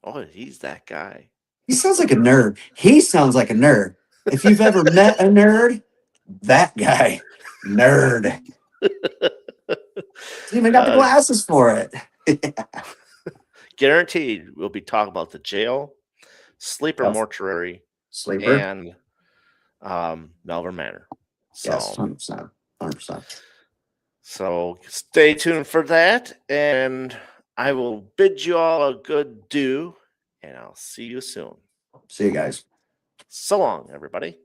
oh, he's that guy. He sounds like a nerd. He sounds like a nerd. If you've ever met a nerd, that guy, nerd. He's even got the uh, glasses for it. Guaranteed, we'll be talking about the jail, sleeper Yep. mortuary, Sleeper. and Melbourne Manor. Yes, So, 100%. 100%. so stay tuned for that, and I will bid you all a good do, and I'll see you soon. See you guys. So long, everybody.